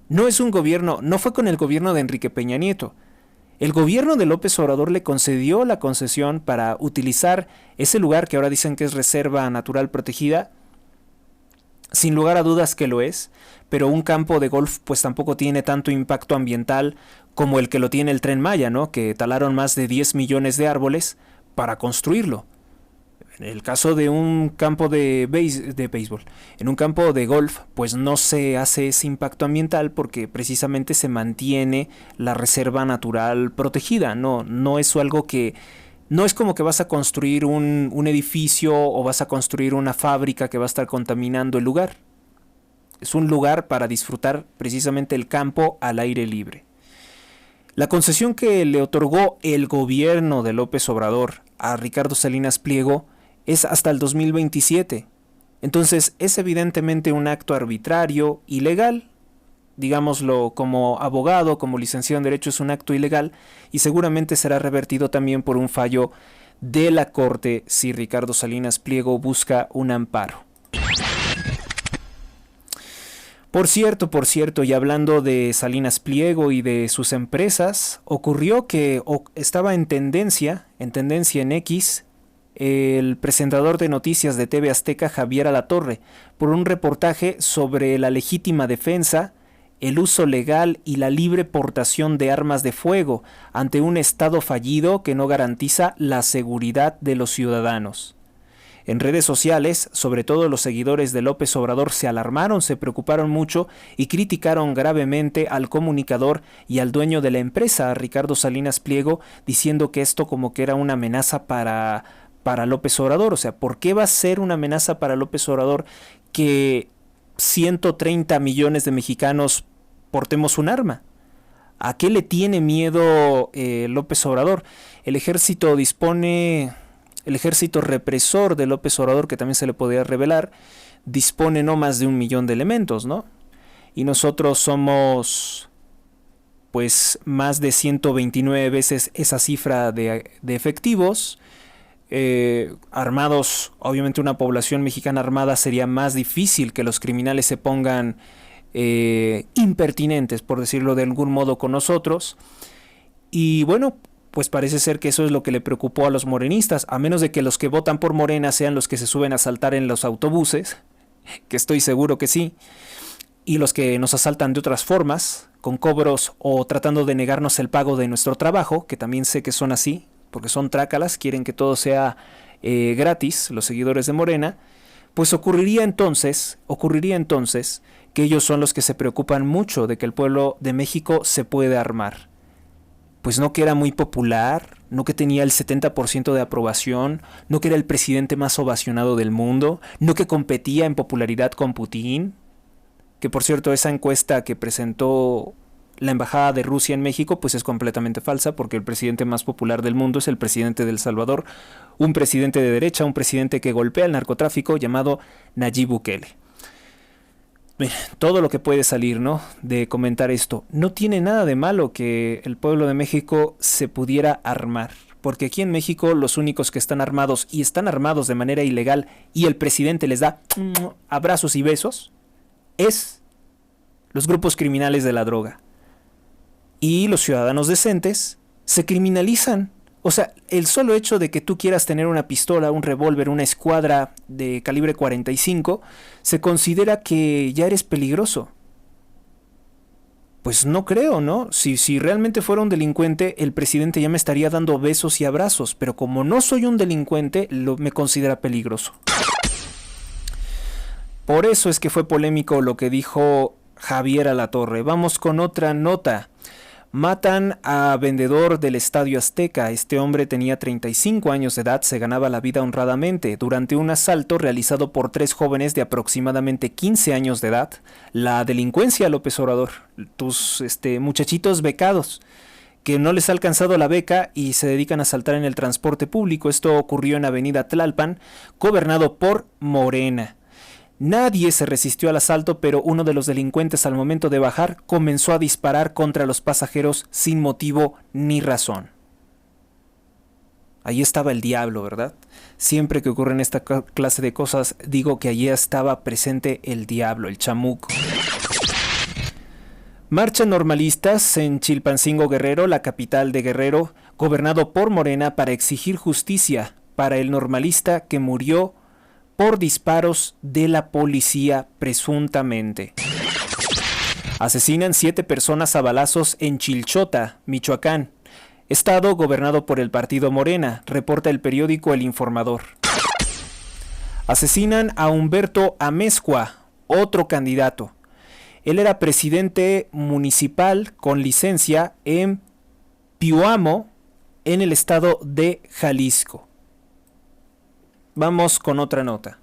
No es un gobierno, no fue con el gobierno de Enrique Peña Nieto. El gobierno de López Obrador le concedió la concesión para utilizar ese lugar que ahora dicen que es reserva natural protegida. Sin lugar a dudas que lo es, pero un campo de golf pues tampoco tiene tanto impacto ambiental como el que lo tiene el Tren Maya, ¿no? Que talaron más de 10 millones de árboles para construirlo. En el caso de un campo de béisbol, en un campo de golf, pues no se hace ese impacto ambiental porque precisamente se mantiene la reserva natural protegida. No es algo que... No es como que vas a construir un edificio o vas a construir una fábrica que va a estar contaminando el lugar. Es un lugar para disfrutar precisamente el campo al aire libre. La concesión que le otorgó el gobierno de López Obrador a Ricardo Salinas Pliego es hasta el 2027. Entonces es evidentemente un acto arbitrario, ilegal. Digámoslo, como abogado, como licenciado en Derecho, es un acto ilegal y seguramente será revertido también por un fallo de la Corte si Ricardo Salinas Pliego busca un amparo. Por cierto, y hablando de Salinas Pliego y de sus empresas, ocurrió que estaba en tendencia en X, el presentador de noticias de TV Azteca, Javier Alatorre, por un reportaje sobre la legítima defensa, el uso legal y la libre portación de armas de fuego ante un Estado fallido que no garantiza la seguridad de los ciudadanos. En redes sociales, sobre todo los seguidores de López Obrador se alarmaron, se preocuparon mucho y criticaron gravemente al comunicador y al dueño de la empresa, Ricardo Salinas Pliego, diciendo que esto como que era una amenaza para López Obrador. O sea, ¿por qué va a ser una amenaza para López Obrador que 130 millones de mexicanos portemos un arma? ¿A qué le tiene miedo López Obrador? El ejército represor de López Obrador, que también se le podría revelar, dispone no más de 1 millón de elementos, ¿no? Y nosotros somos pues más de 129 veces esa cifra de efectivos. Armados, obviamente una población mexicana armada sería más difícil que los criminales se pongan impertinentes, por decirlo de algún modo, con nosotros. Y bueno, pues parece ser que eso es lo que le preocupó a los morenistas, a menos de que los que votan por Morena sean los que se suben a asaltar en los autobuses, que estoy seguro que sí, y los que nos asaltan de otras formas, con cobros o tratando de negarnos el pago de nuestro trabajo, que también sé que son así, porque son trácalas, quieren que todo sea gratis, los seguidores de Morena. Pues ocurriría entonces que ellos son los que se preocupan mucho de que el pueblo de México se puede armar. Pues no que era muy popular, no que tenía el 70% de aprobación, no que era el presidente más ovacionado del mundo, no que competía en popularidad con Putin, que por cierto esa encuesta que presentó la embajada de Rusia en México pues es completamente falsa, porque el presidente más popular del mundo es el presidente de El Salvador, un presidente de derecha, un presidente que golpea el narcotráfico llamado Nayib Bukele. Mira, todo lo que puede salir, ¿no?, de comentar esto. No tiene nada de malo que el pueblo de México se pudiera armar, porque aquí en México los únicos que están armados y están armados de manera ilegal y el presidente les da abrazos y besos es los grupos criminales de la droga. Y los ciudadanos decentes se criminalizan. O sea, el solo hecho de que tú quieras tener una pistola, un revólver, una escuadra de calibre 45, se considera que ya eres peligroso. Pues no creo, ¿no? Si realmente fuera un delincuente, el presidente ya me estaría dando besos y abrazos, pero como no soy un delincuente, me considera peligroso. Por eso es que fue polémico lo que dijo Javier Alatorre. Vamos con otra nota. Matan a vendedor del Estadio Azteca. Este hombre tenía 35 años de edad, se ganaba la vida honradamente durante un asalto realizado por 3 jóvenes de aproximadamente 15 años de edad. La delincuencia, López Obrador, tus muchachitos becados que no les ha alcanzado la beca y se dedican a asaltar en el transporte público. Esto ocurrió en Avenida Tlalpan, gobernado por Morena. Nadie se resistió al asalto, pero uno de los delincuentes al momento de bajar comenzó a disparar contra los pasajeros sin motivo ni razón. Allí estaba el diablo, ¿verdad? Siempre que ocurren esta clase de cosas, digo que allí estaba presente el diablo, el chamuco. Marcha normalistas en Chilpancingo, Guerrero, la capital de Guerrero, gobernado por Morena, para exigir justicia para el normalista que murió por disparos de la policía presuntamente. Asesinan 7 personas a balazos en Chilchota, Michoacán, estado gobernado por el partido Morena, reporta el periódico El Informador. Asesinan a Humberto Amezcua, otro candidato. Él era presidente municipal con licencia en Piuamo, en el estado de Jalisco. Vamos con otra nota.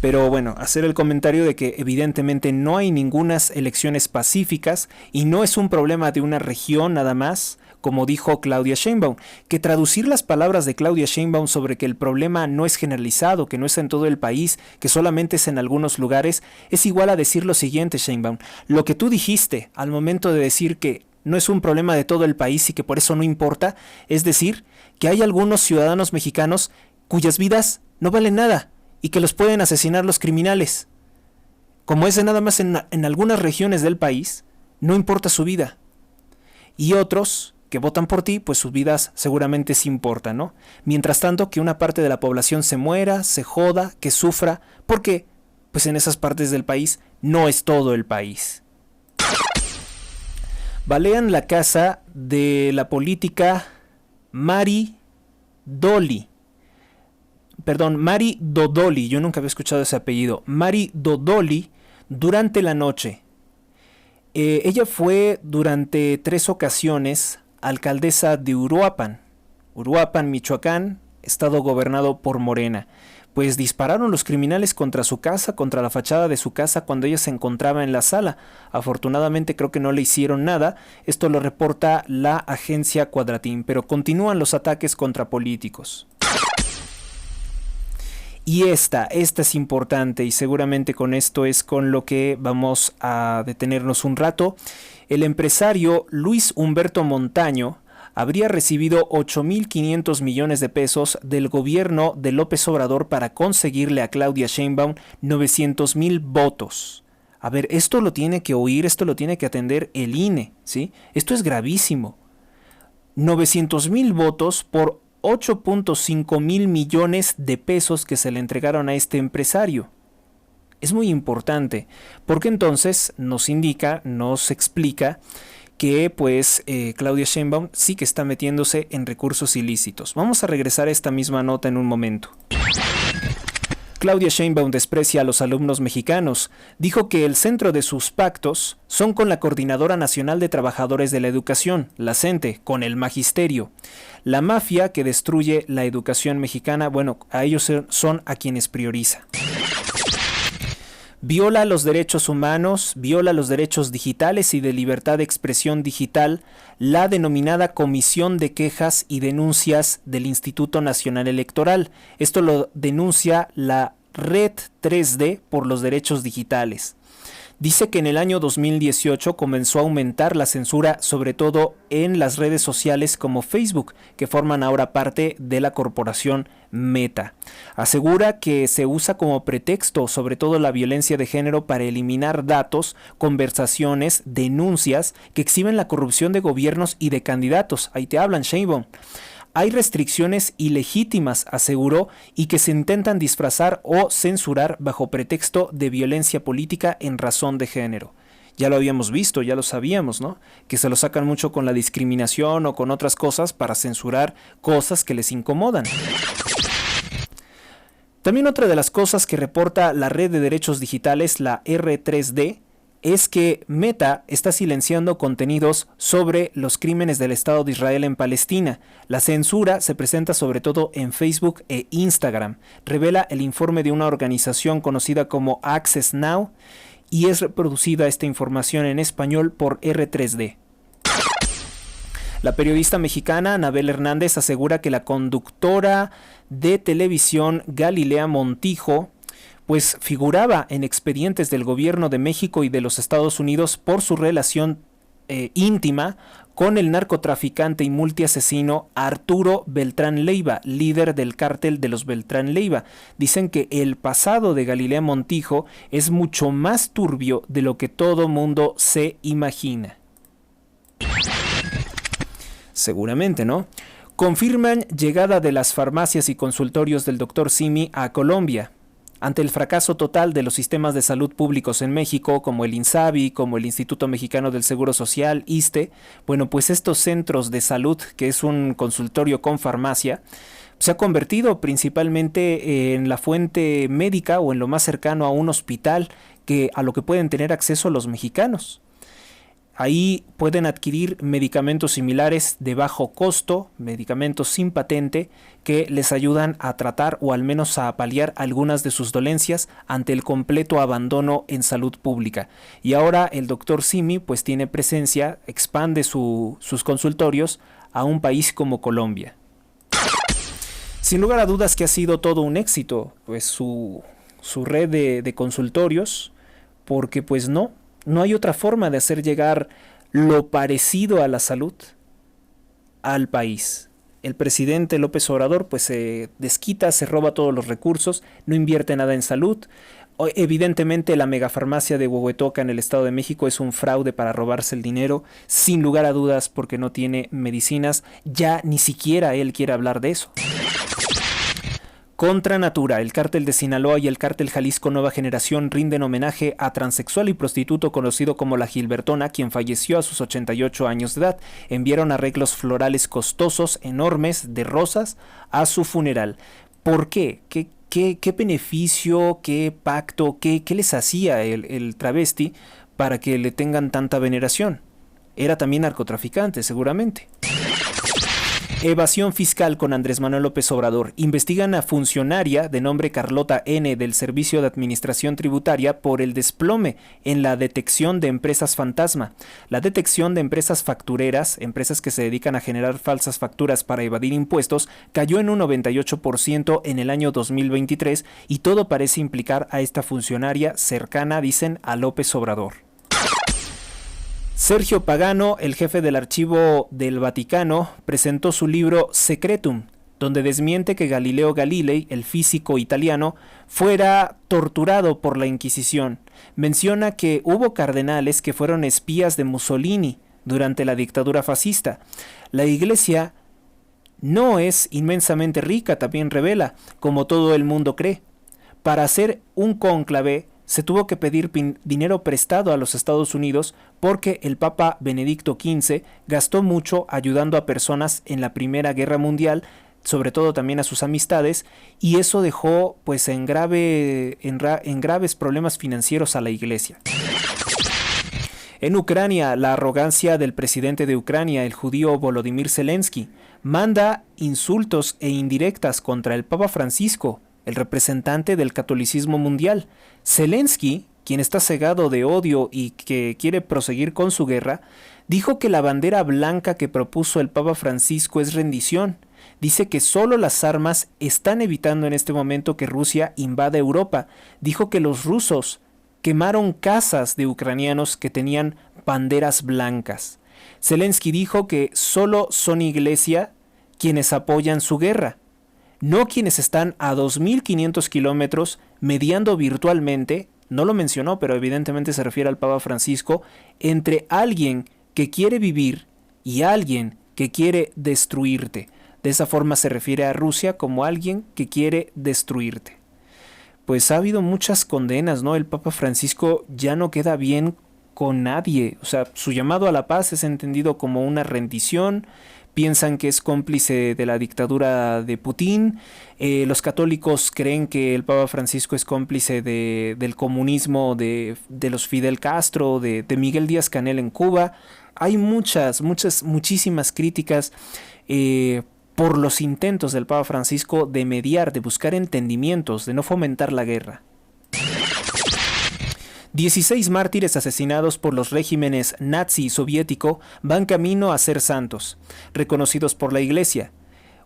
Pero bueno, hacer el comentario de que evidentemente no hay ningunas elecciones pacíficas y no es un problema de una región nada más, como dijo Claudia Sheinbaum, que traducir las palabras de Claudia Sheinbaum sobre que el problema no es generalizado, que no es en todo el país, que solamente es en algunos lugares, es igual a decir lo siguiente, Sheinbaum. Lo que tú dijiste al momento de decir que no es un problema de todo el país y que por eso no importa, es decir, que hay algunos ciudadanos mexicanos cuyas vidas no valen nada y que los pueden asesinar los criminales. Como es de nada más en algunas regiones del país, no importa su vida. Y otros que votan por ti, pues sus vidas seguramente sí importan, ¿no? Mientras tanto, que una parte de la población se muera, se joda, que sufra, porque pues en esas partes del país no es todo el país. Balean la casa de la política Mari Dodoli, yo nunca había escuchado ese apellido, Mari Dodoli, durante la noche. Ella fue durante 3 ocasiones alcaldesa de Uruapan, Michoacán, estado gobernado por Morena. Pues dispararon los criminales contra su casa, contra la fachada de su casa cuando ella se encontraba en la sala. Afortunadamente creo que no le hicieron nada, esto lo reporta la agencia Cuadratín, pero continúan los ataques contra políticos. Y esta es importante y seguramente con esto es con lo que vamos a detenernos un rato. El empresario Luis Humberto Montaño habría recibido 8.500 millones de pesos del gobierno de López Obrador para conseguirle a Claudia Sheinbaum 900,000 votos. A ver, esto lo tiene que oír, esto lo tiene que atender el INE, ¿sí? Esto es gravísimo. 900,000 votos por 8.5 mil millones de pesos que se le entregaron a este empresario. Es muy importante, porque entonces nos indica, nos explica que pues Claudia Sheinbaum sí que está metiéndose en recursos ilícitos. Vamos a regresar a esta misma nota en un momento. Claudia Sheinbaum desprecia a los alumnos mexicanos. Dijo que el centro de sus pactos son con la Coordinadora Nacional de Trabajadores de la Educación, la CENTE, con el magisterio. La mafia que destruye la educación mexicana, bueno, a ellos son a quienes prioriza. Viola los derechos humanos, viola los derechos digitales y de libertad de expresión digital, la denominada Comisión de Quejas y Denuncias del Instituto Nacional Electoral. Esto lo denuncia la Red 3D por los Derechos Digitales. Dice que en el año 2018 comenzó a aumentar la censura, sobre todo en las redes sociales como Facebook, que forman ahora parte de la corporación Meta. Asegura que se usa como pretexto, sobre todo la violencia de género, para eliminar datos, conversaciones, denuncias que exhiben la corrupción de gobiernos y de candidatos. Ahí te hablan, Sheinbaum. Hay restricciones ilegítimas, aseguró, y que se intentan disfrazar o censurar bajo pretexto de violencia política en razón de género. Ya lo habíamos visto, ya lo sabíamos, ¿no? Que se lo sacan mucho con la discriminación o con otras cosas para censurar cosas que les incomodan. También otra de las cosas que reporta la Red de Derechos Digitales, la R3D, es que Meta está silenciando contenidos sobre los crímenes del Estado de Israel en Palestina. La censura se presenta sobre todo en Facebook e Instagram, revela el informe de una organización conocida como Access Now y es reproducida esta información en español por R3D. La periodista mexicana Anabel Hernández asegura que la conductora de televisión Galilea Montijo pues figuraba en expedientes del gobierno de México y de los Estados Unidos por su relación íntima con el narcotraficante y multiasesino Arturo Beltrán Leiva, líder del cártel de los Beltrán Leiva. Dicen que el pasado de Galilea Montijo es mucho más turbio de lo que todo mundo se imagina. Seguramente, ¿no? Confirman llegada de las farmacias y consultorios del Dr. Simi a Colombia. Ante el fracaso total de los sistemas de salud públicos en México, como el INSABI, como el Instituto Mexicano del Seguro Social, ISSSTE, bueno, pues estos centros de salud, que es un consultorio con farmacia, se ha convertido principalmente en la fuente médica o en lo más cercano a un hospital a lo que pueden tener acceso los mexicanos. Ahí pueden adquirir medicamentos similares de bajo costo, medicamentos sin patente, que les ayudan a tratar o al menos a paliar algunas de sus dolencias ante el completo abandono en salud pública. Y ahora el Dr. Simi pues tiene presencia, expande sus consultorios a un país como Colombia. Sin lugar a dudas que ha sido todo un éxito pues su red de consultorios, porque pues no hay otra forma de hacer llegar lo parecido a la salud al país. El presidente López Obrador pues se desquita, se roba todos los recursos, no invierte nada en salud. Evidentemente la megafarmacia de Huehuetoca en el Estado de México es un fraude para robarse el dinero, sin lugar a dudas, porque no tiene medicinas. Ya ni siquiera él quiere hablar de eso. Contra Natura, el cártel de Sinaloa y el cártel Jalisco Nueva Generación rinden homenaje a transexual y prostituto conocido como La Gilbertona, quien falleció a sus 88 años de edad. Enviaron arreglos florales costosos, enormes, de rosas, a su funeral. ¿Por qué? ¿Qué beneficio, qué pacto, qué les hacía el travesti para que le tengan tanta veneración? Era también narcotraficante, seguramente. Evasión fiscal con Andrés Manuel López Obrador. Investigan a funcionaria de nombre Carlota N. del Servicio de Administración Tributaria por el desplome en la detección de empresas fantasma. La detección de empresas factureras, empresas que se dedican a generar falsas facturas para evadir impuestos, cayó en un 98% en el año 2023 y todo parece implicar a esta funcionaria cercana, dicen, a López Obrador. Sergio Pagano, el jefe del Archivo del Vaticano, presentó su libro Secretum, donde desmiente que Galileo Galilei, el físico italiano, fuera torturado por la Inquisición. Menciona que hubo cardenales que fueron espías de Mussolini durante la dictadura fascista. La Iglesia no es inmensamente rica, también revela, como todo el mundo cree. Para hacer un cónclave se tuvo que pedir dinero prestado a los Estados Unidos porque el Papa Benedicto XV gastó mucho ayudando a personas en la Primera Guerra Mundial, sobre todo también a sus amistades, y eso dejó pues en graves problemas financieros a la Iglesia. En Ucrania, la arrogancia del presidente de Ucrania, el judío Volodymyr Zelensky, manda insultos e indirectas contra el Papa Francisco, el representante del catolicismo mundial. Zelensky, quien está cegado de odio y que quiere proseguir con su guerra, dijo que la bandera blanca que propuso el Papa Francisco es rendición. Dice que solo las armas están evitando en este momento que Rusia invada Europa. Dijo que los rusos quemaron casas de ucranianos que tenían banderas blancas. Zelensky dijo que solo son iglesia quienes apoyan su guerra, no quienes están a 2.500 kilómetros mediando virtualmente, no lo mencionó, pero evidentemente se refiere al Papa Francisco, entre alguien que quiere vivir y alguien que quiere destruirte. De esa forma se refiere a Rusia como alguien que quiere destruirte. Pues ha habido muchas condenas, ¿no? El Papa Francisco ya no queda bien con nadie. O sea, su llamado a la paz es entendido como una rendición. Piensan que es cómplice de la dictadura de Putin. Los católicos creen que el Papa Francisco es cómplice del comunismo de los Fidel Castro, de Miguel Díaz-Canel en Cuba. Hay muchísimas críticas por los intentos del Papa Francisco de mediar, de buscar entendimientos, de no fomentar la guerra. 16 mártires asesinados por los regímenes nazi y soviético van camino a ser santos, reconocidos por la Iglesia.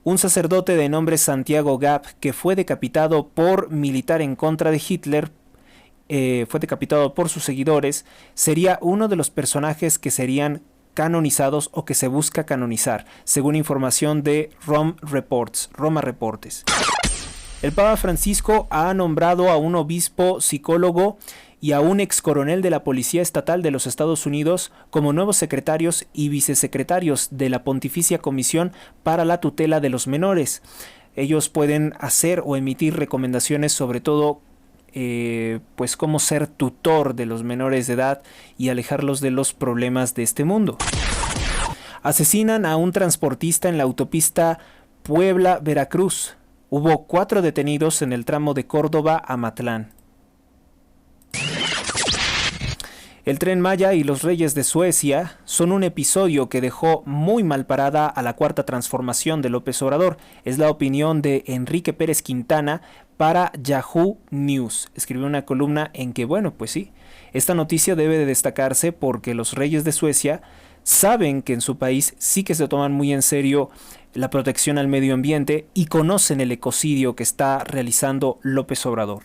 Un sacerdote de nombre Santiago Gap, que fue decapitado por militar en contra de Hitler, fue decapitado por sus seguidores, sería uno de los personajes que serían canonizados o que se busca canonizar, según información de Roma Reportes. El Papa Francisco ha nombrado a un obispo psicólogo y a un ex coronel de la Policía Estatal de los Estados Unidos como nuevos secretarios y vicesecretarios de la Pontificia Comisión para la Tutela de los Menores. Ellos pueden hacer o emitir recomendaciones sobre todo pues cómo ser tutor de los menores de edad y alejarlos de los problemas de este mundo. Asesinan a un transportista en la autopista Puebla-Veracruz. Hubo 4 detenidos en el tramo de Córdoba a Matlán. El Tren Maya y los Reyes de Suecia son un episodio que dejó muy mal parada a la cuarta transformación de López Obrador. Es la opinión de Enrique Pérez Quintana para Yahoo News. Escribió una columna en que, bueno, pues sí, esta noticia debe de destacarse porque los Reyes de Suecia saben que en su país sí que se toman muy en serio la protección al medio ambiente y conocen el ecocidio que está realizando López Obrador.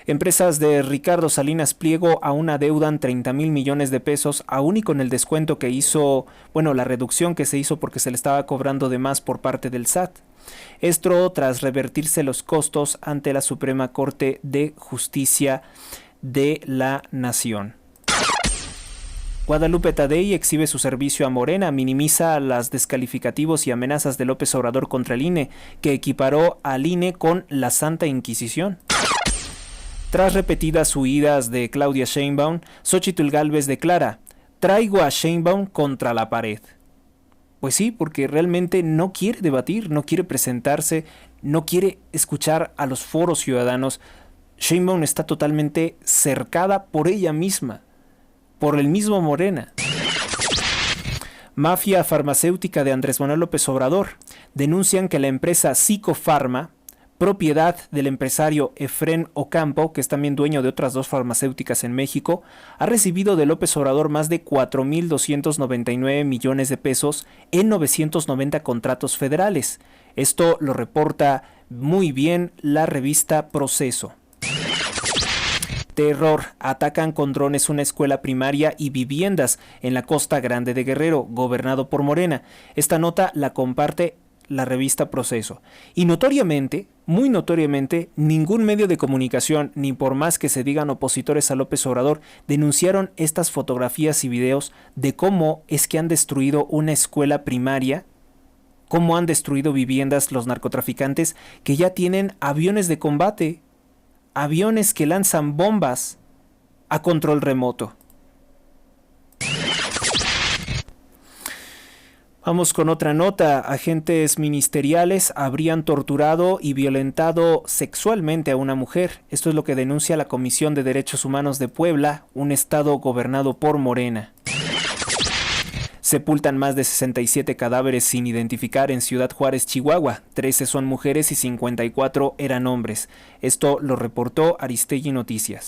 Empresas de Ricardo Salinas Pliego aún adeudan 30,000 millones de pesos, aún y con el descuento que hizo, la reducción que se hizo porque se le estaba cobrando de más por parte del SAT. Esto tras revertirse los costos ante la Suprema Corte de Justicia de la Nación. Guadalupe Tadei exhibe su servicio a Morena, minimiza los descalificativos y amenazas de López Obrador contra el INE, que equiparó al INE con la Santa Inquisición. Tras repetidas huidas de Claudia Sheinbaum, Xóchitl Gálvez declara: traigo a Sheinbaum contra la pared. Pues sí, porque realmente no quiere debatir, no quiere presentarse, no quiere escuchar a los foros ciudadanos. Sheinbaum está totalmente cercada por ella misma, por el mismo Morena. Mafia farmacéutica de Andrés Manuel López Obrador. Denuncian que la empresa Psicofarma, propiedad del empresario Efrén Ocampo, que es también dueño de otras 2 farmacéuticas en México, ha recibido de López Obrador más de 4,299 millones de pesos en 990 contratos federales. Esto lo reporta muy bien la revista Proceso. Terror. Atacan con drones una escuela primaria y viviendas en la Costa Grande de Guerrero, gobernado por Morena. Esta nota la comparte la revista Proceso. Y notoriamente, muy notoriamente, ningún medio de comunicación, ni por más que se digan opositores a López Obrador, denunciaron estas fotografías y videos de cómo es que han destruido una escuela primaria, cómo han destruido viviendas los narcotraficantes que ya tienen aviones de combate, aviones que lanzan bombas a control remoto. Vamos con otra nota. Agentes ministeriales habrían torturado y violentado sexualmente a una mujer. Esto es lo que denuncia la Comisión de Derechos Humanos de Puebla, un estado gobernado por Morena. Sepultan más de 67 cadáveres sin identificar en Ciudad Juárez, Chihuahua. 13 son mujeres y 54 eran hombres. Esto lo reportó Aristegui Noticias.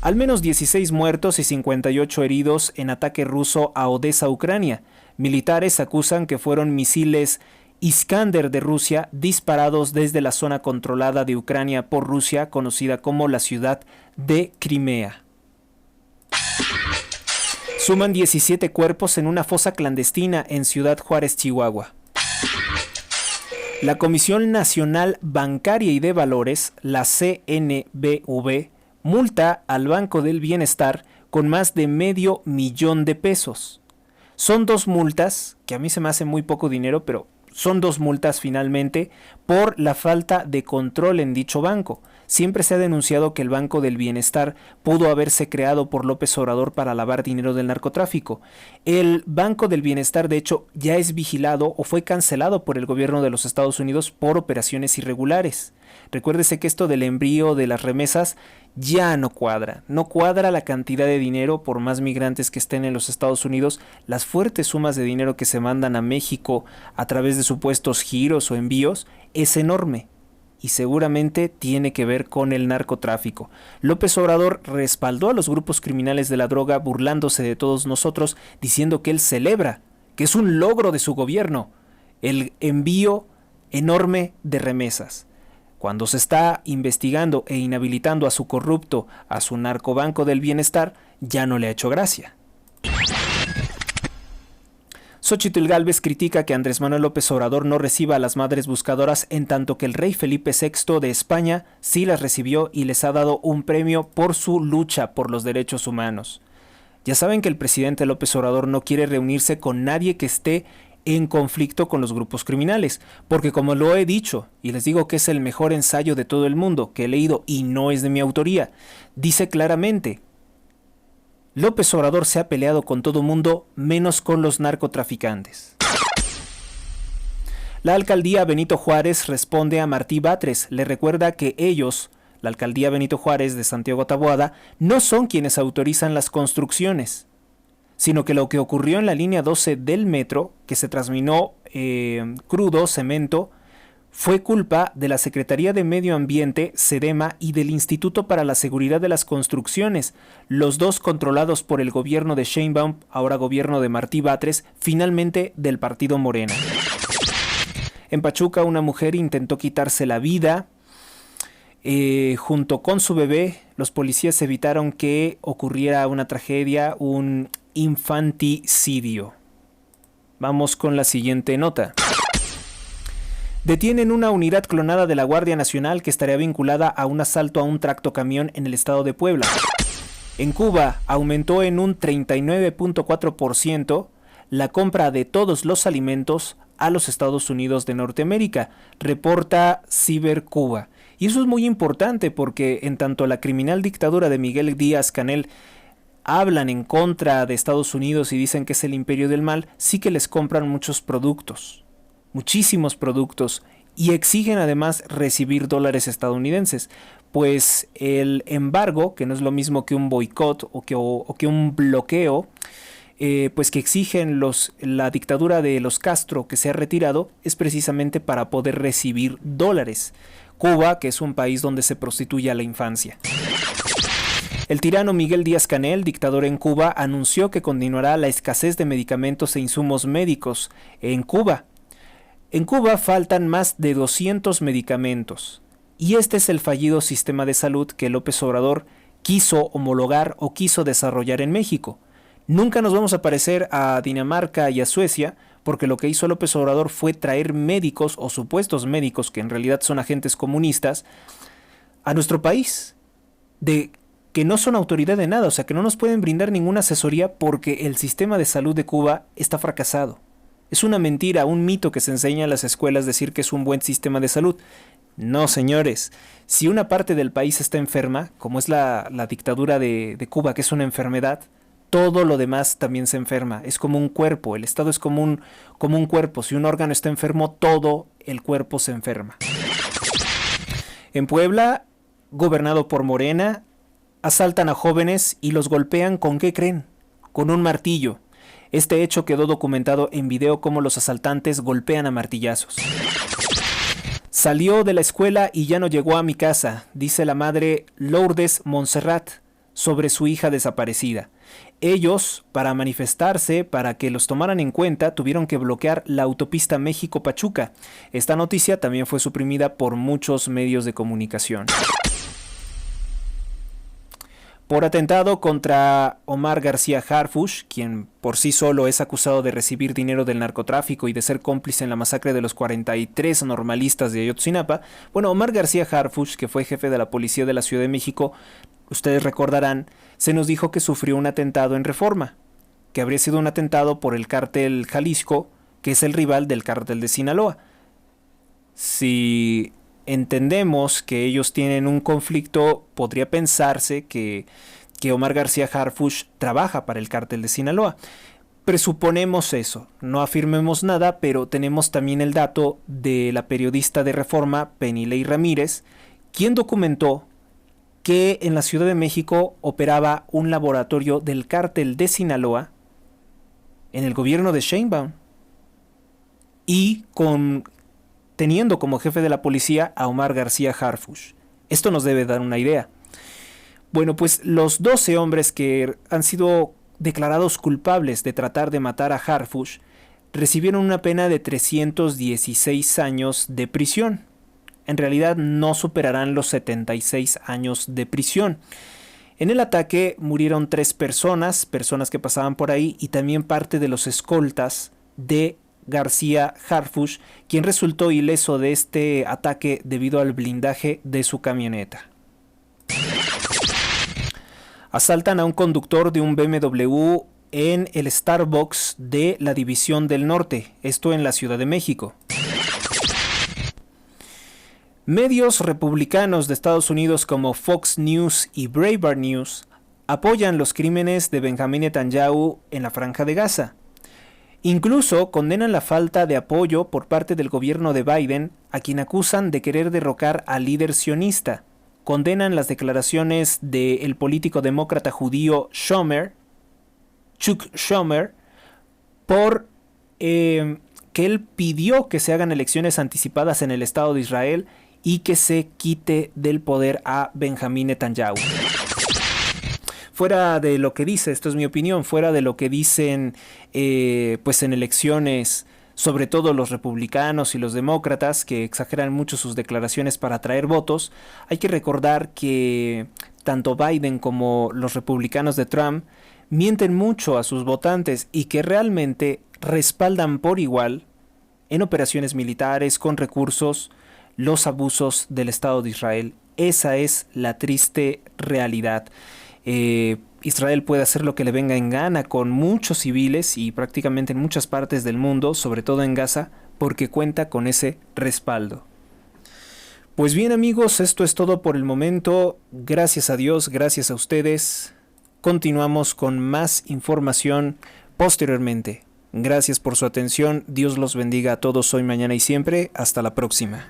Al menos 16 muertos y 58 heridos en ataque ruso a Odessa, Ucrania. Militares acusan que fueron misiles Iskander de Rusia disparados desde la zona controlada de Ucrania por Rusia, conocida como la ciudad de Crimea. Suman 17 cuerpos en una fosa clandestina en Ciudad Juárez, Chihuahua. La Comisión Nacional Bancaria y de Valores, la CNBV, multa al Banco del Bienestar con más de $500,000 de pesos. Son 2 multas, que a mí se me hace muy poco dinero, pero son 2 multas finalmente por la falta de control en dicho banco. Siempre se ha denunciado que el Banco del Bienestar pudo haberse creado por López Obrador para lavar dinero del narcotráfico. El Banco del Bienestar, de hecho, ya es vigilado o fue cancelado por el gobierno de los Estados Unidos por operaciones irregulares. Recuérdese que esto del envío de las remesas ya no cuadra. No cuadra la cantidad de dinero, por más migrantes que estén en los Estados Unidos, las fuertes sumas de dinero que se mandan a México a través de supuestos giros o envíos es enorme. y seguramente tiene que ver con el narcotráfico. López Obrador respaldó a los grupos criminales de la droga burlándose de todos nosotros, diciendo que él celebra, que es un logro de su gobierno, el envío enorme de remesas. Cuando se está investigando e inhabilitando a su corrupto, a su narcobanco del bienestar, ya no le ha hecho gracia. Xóchitl Gálvez critica que Andrés Manuel López Obrador no reciba a las madres buscadoras, en tanto que el rey Felipe VI de España sí las recibió y les ha dado un premio por su lucha por los derechos humanos. Ya saben que el presidente López Obrador no quiere reunirse con nadie que esté en conflicto con los grupos criminales, porque como lo he dicho, y les digo que es el mejor ensayo de todo el mundo que he leído y no es de mi autoría, dice claramente: López Obrador se ha peleado con todo mundo menos con los narcotraficantes. La alcaldía Benito Juárez responde a Martí Batres, le recuerda que ellos, la alcaldía Benito Juárez de Santiago Taboada, no son quienes autorizan las construcciones, sino que lo que ocurrió en la línea 12 del metro, que se transminó crudo, cemento, fue culpa de la Secretaría de Medio Ambiente, SEDEMA, y del Instituto para la Seguridad de las Construcciones, los dos controlados por el gobierno de Sheinbaum, ahora gobierno de Martí Batres, finalmente del partido Morena. En Pachuca, una mujer intentó quitarse la vida. Junto con su bebé, los policías evitaron que ocurriera una tragedia, un infanticidio. Vamos con la siguiente nota. Detienen una unidad clonada de la Guardia Nacional que estaría vinculada a un asalto a un tractocamión en el estado de Puebla. En Cuba aumentó en un 39.4% la compra de todos los alimentos a los Estados Unidos de Norteamérica, reporta Cibercuba. Y eso es muy importante porque en tanto la criminal dictadura de Miguel Díaz-Canel hablan en contra de Estados Unidos y dicen que es el imperio del mal, sí que les compran muchos productos. Muchísimos productos, y exigen además recibir dólares estadounidenses, pues el embargo, que no es lo mismo que un boicot o que un bloqueo, pues que exigen la dictadura de los Castro que se ha retirado, es precisamente para poder recibir dólares. Cuba, que es un país donde se prostituye a la infancia. El tirano Miguel Díaz-Canel, dictador en Cuba, anunció que continuará la escasez de medicamentos e insumos médicos en Cuba. En Cuba faltan más de 200 medicamentos, y este es el fallido sistema de salud que López Obrador quiso homologar o quiso desarrollar en México. Nunca nos vamos a parecer a Dinamarca y a Suecia, porque lo que hizo López Obrador fue traer médicos o supuestos médicos, que en realidad son agentes comunistas, a nuestro país, de que no son autoridad de nada, o sea que no nos pueden brindar ninguna asesoría porque el sistema de salud de Cuba está fracasado. Es una mentira, un mito que se enseña en las escuelas decir que es un buen sistema de salud. No, señores. Si una parte del país está enferma, como es la dictadura de Cuba, que es una enfermedad, todo lo demás también se enferma. Es como un cuerpo. El Estado es como un cuerpo. Si un órgano está enfermo, todo el cuerpo se enferma. En Puebla, gobernado por Morena, asaltan a jóvenes y los golpean ¿con qué creen? Con un martillo. Este hecho quedó documentado en video cómo los asaltantes golpean a martillazos. Salió de la escuela y ya no llegó a mi casa, dice la madre Lourdes Montserrat sobre su hija desaparecida. Ellos, para manifestarse, para que los tomaran en cuenta, tuvieron que bloquear la autopista México-Pachuca. Esta noticia también fue suprimida por muchos medios de comunicación. Por atentado contra Omar García Harfuch, quien por sí solo es acusado de recibir dinero del narcotráfico y de ser cómplice en la masacre de los 43 normalistas de Ayotzinapa. Bueno, Omar García Harfuch, que fue jefe de la policía de la Ciudad de México, ustedes recordarán, se nos dijo que sufrió un atentado en Reforma, que habría sido un atentado por el cártel Jalisco, que es el rival del cártel de Sinaloa. Si entendemos que ellos tienen un conflicto, podría pensarse que Omar García Harfuch trabaja para el cártel de Sinaloa. Presuponemos eso, no afirmemos nada, pero tenemos también el dato de la periodista de Reforma, Penilei Ramírez, quien documentó que en la Ciudad de México operaba un laboratorio del cártel de Sinaloa en el gobierno de Sheinbaum y con teniendo como jefe de la policía a Omar García Harfuch. Esto nos debe dar una idea. Bueno, pues los 12 hombres que han sido declarados culpables de tratar de matar a Harfuch recibieron una pena de 316 años de prisión. En realidad no superarán los 76 años de prisión. En el ataque murieron 3 personas que pasaban por ahí, y también parte de los escoltas de García Harfuch, quien resultó ileso de este ataque debido al blindaje de su camioneta. Asaltan a un conductor de un BMW en el Starbucks de la División del Norte, esto en la Ciudad de México. Medios republicanos de Estados Unidos como Fox News y Breitbart News apoyan los crímenes de Benjamín Netanyahu en la Franja de Gaza. Incluso condenan la falta de apoyo por parte del gobierno de Biden, a quien acusan de querer derrocar al líder sionista. Condenan las declaraciones del político demócrata judío Chuck Schumer, por que él pidió que se hagan elecciones anticipadas en el Estado de Israel y que se quite del poder a Benjamín Netanyahu. Fuera de lo que dice, esto es mi opinión, fuera de lo que dicen pues en elecciones, sobre todo los republicanos y los demócratas, que exageran mucho sus declaraciones para atraer votos, hay que recordar que tanto Biden como los republicanos de Trump mienten mucho a sus votantes y que realmente respaldan por igual, en operaciones militares, con recursos, los abusos del Estado de Israel. Esa es la triste realidad. Israel puede hacer lo que le venga en gana con muchos civiles y prácticamente en muchas partes del mundo, sobre todo en Gaza, porque cuenta con ese respaldo. Pues bien, amigos, esto es todo por el momento. Gracias a Dios, gracias a ustedes. Continuamos con más información posteriormente. Gracias por su atención. Dios los bendiga a todos hoy, mañana y siempre. Hasta la próxima.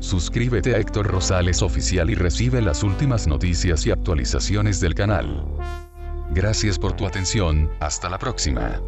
Suscríbete a Héctor Rosales Oficial y recibe las últimas noticias y actualizaciones del canal. Gracias por tu atención, hasta la próxima.